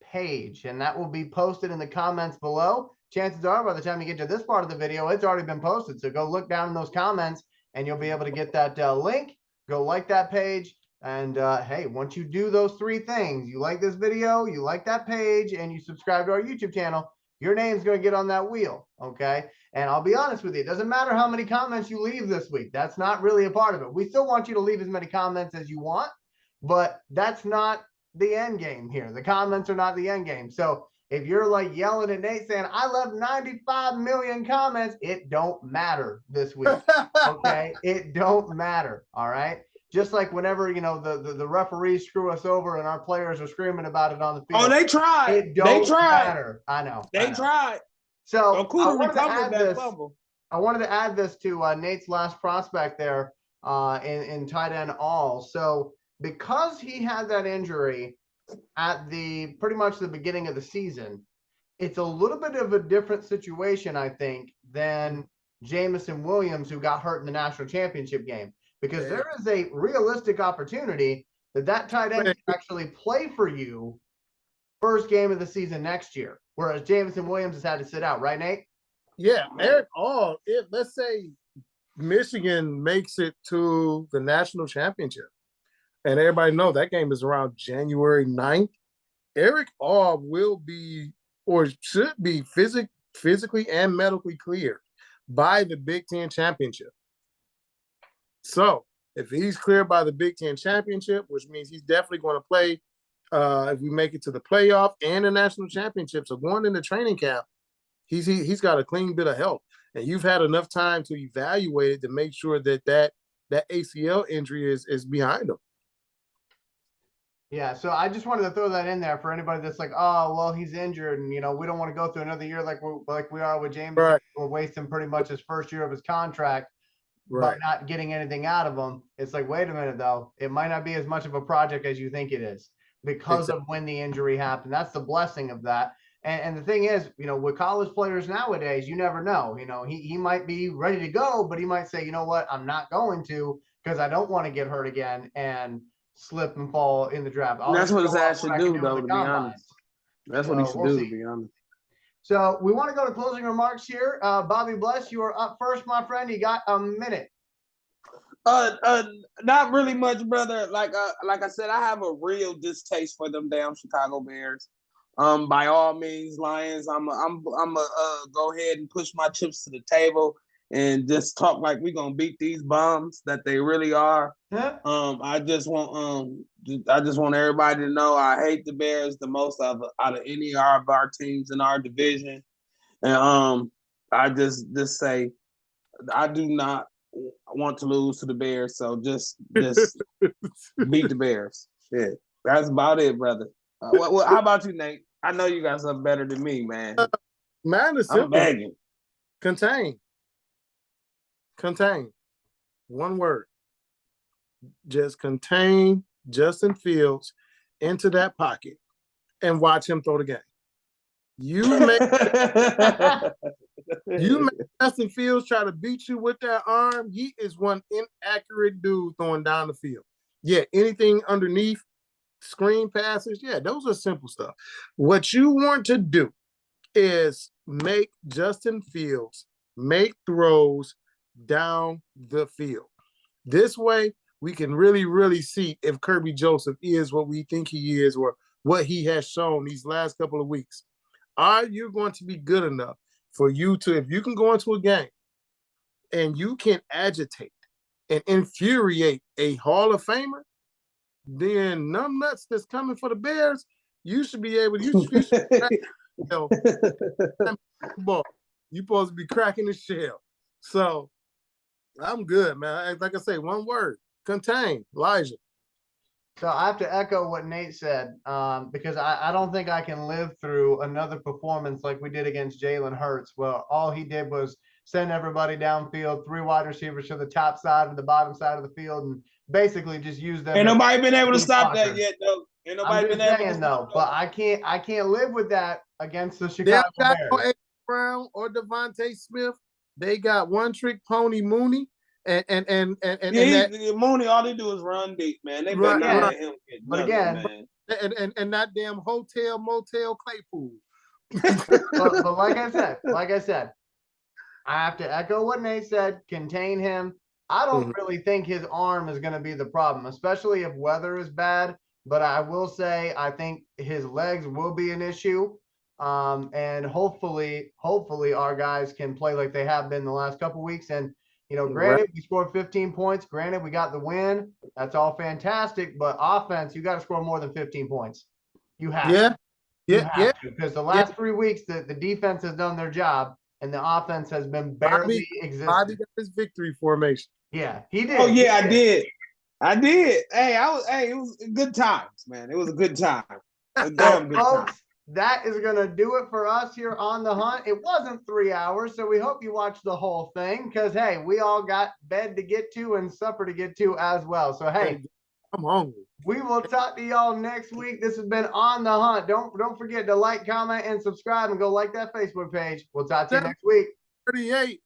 page. And that will be posted in the comments below. Chances are by the time you get to this part of the video, it's already been posted. So go look down in those comments and you'll be able to get that link. Go like that page. And hey, once you do those three things, you like this video, you like that page, and you subscribe to our YouTube channel, your name's going to get on that wheel, okay? And I'll be honest with you, it doesn't matter how many comments you leave this week. That's not really a part of it. We still want you to leave as many comments as you want, but that's not the end game here. The comments are not the end game. So if you're like yelling at Nate saying, I love 95 million comments, it don't matter this week, okay? It don't matter, all right? Just like whenever, the referees screw us over and our players are screaming about it on the field. Oh, they tried. It don't matter. I know. They tried. So I wanted to add this to Nate's last prospect there in tight end all. So because he had that injury at pretty much the beginning of the season, it's a little bit of a different situation, I think, than Jamison Williams, who got hurt in the national championship game. Because there is a realistic opportunity that tight end can actually play for you first game of the season next year, whereas Jamison Williams has had to sit out, right, Nate? Yeah, Eric All, let's say Michigan makes it to the national championship, and everybody knows that game is around January 9th, Eric All will be or should be physically and medically cleared by the Big Ten championship. So if he's cleared by the Big Ten championship, which means he's definitely going to play if we make it to the playoff and the national championship. So going into training camp, he's got a clean bit of health, and you've had enough time to evaluate it to make sure that ACL injury is behind him. Yeah, so I just wanted to throw that in there for anybody that's like, oh, well, he's injured, and we don't want to go through another year like we are with James. Right. We're wasting pretty much his first year of his contract. Right. By not getting anything out of them. It's like, wait a minute, though. It might not be as much of a project as you think it is because of when the injury happened. That's the blessing of that. And the thing is, with college players nowadays, you never know. He might be ready to go, but he might say, you know what, I'm not going to because I don't want to get hurt again and slip and fall in the draft. That's what his ass should do, though, to be honest. That's what he should do, to be honest. So we want to go to closing remarks here. Bobby Bless, you are up first, my friend. You got a minute. Not really much, brother. Like I said, I have a real distaste for them damn Chicago Bears. By all means, Lions, I'm go ahead and push my chips to the table and just talk like we're gonna beat these bums that they really are. Yeah. I just want everybody to know I hate the Bears the most out of any of our teams in our division. And I just say I do not want to lose to the Bears, so just beat the Bears. Shit. That's about it, brother. How about you, Nate? I know you got something better than me, man. Man, it's I'm simple. begging. Contain. Contain. One word. Just contain Justin Fields into that pocket and watch him throw the game. You make Justin Fields try to beat you with that arm. He is one inaccurate dude throwing down the field. Yeah, anything underneath, screen passes, yeah, those are simple stuff. What you want to do is make Justin Fields make throws down the field. This way, we can really, really see if Kirby Joseph is what we think he is or what he has shown these last couple of weeks. Are you going to be good enough for you to, if you can go into a game and you can agitate and infuriate a Hall of Famer, then numbnuts that's coming for the Bears, you should be able to, you supposed to be cracking the shell. So I'm good, man. Like I say, one word, contain, Elijah. So I have to echo what Nate said, because I don't think I can live through another performance like we did against Jalen Hurts. Well, all he did was send everybody downfield, 3 wide receivers to the top side and the bottom side of the field, and basically just use them. Ain't nobody been able to stop blockers. that yet, though. Ain't I'm nobody just been able saying to though, but I can't live with that against the They Chicago got no Bears. A. Brown or Devontae Smith. They got one trick pony Mooney. Mooney, all they do is run deep, man. They better not let him get But nothing, again, man. And that damn hotel motel Claypool. but like I said, I have to echo what Nate said. Contain him. I don't really think his arm is going to be the problem, especially if weather is bad. But I will say I think his legs will be an issue. And hopefully our guys can play like they have been the last couple of weeks. And granted, we scored 15 points. Granted, we got the win. That's all fantastic. But offense, you got to score more than 15 points. You have to. You have to, because the last 3 weeks, the defense has done their job, and the offense has been barely existing. Bobby got his victory formation. Yeah, he did. Oh yeah, I did. Hey, it was good times, man. It was a good time. A damn good time. That is going to do it for us here on The Hunt. It wasn't 3 hours, so we hope you watched the whole thing because, hey, we all got bed to get to and supper to get to as well. So, hey, I'm hungry. We will talk to y'all next week. This has been On The Hunt. Don't forget to like, comment, and subscribe, and go like that Facebook page. We'll talk to you next week. 38.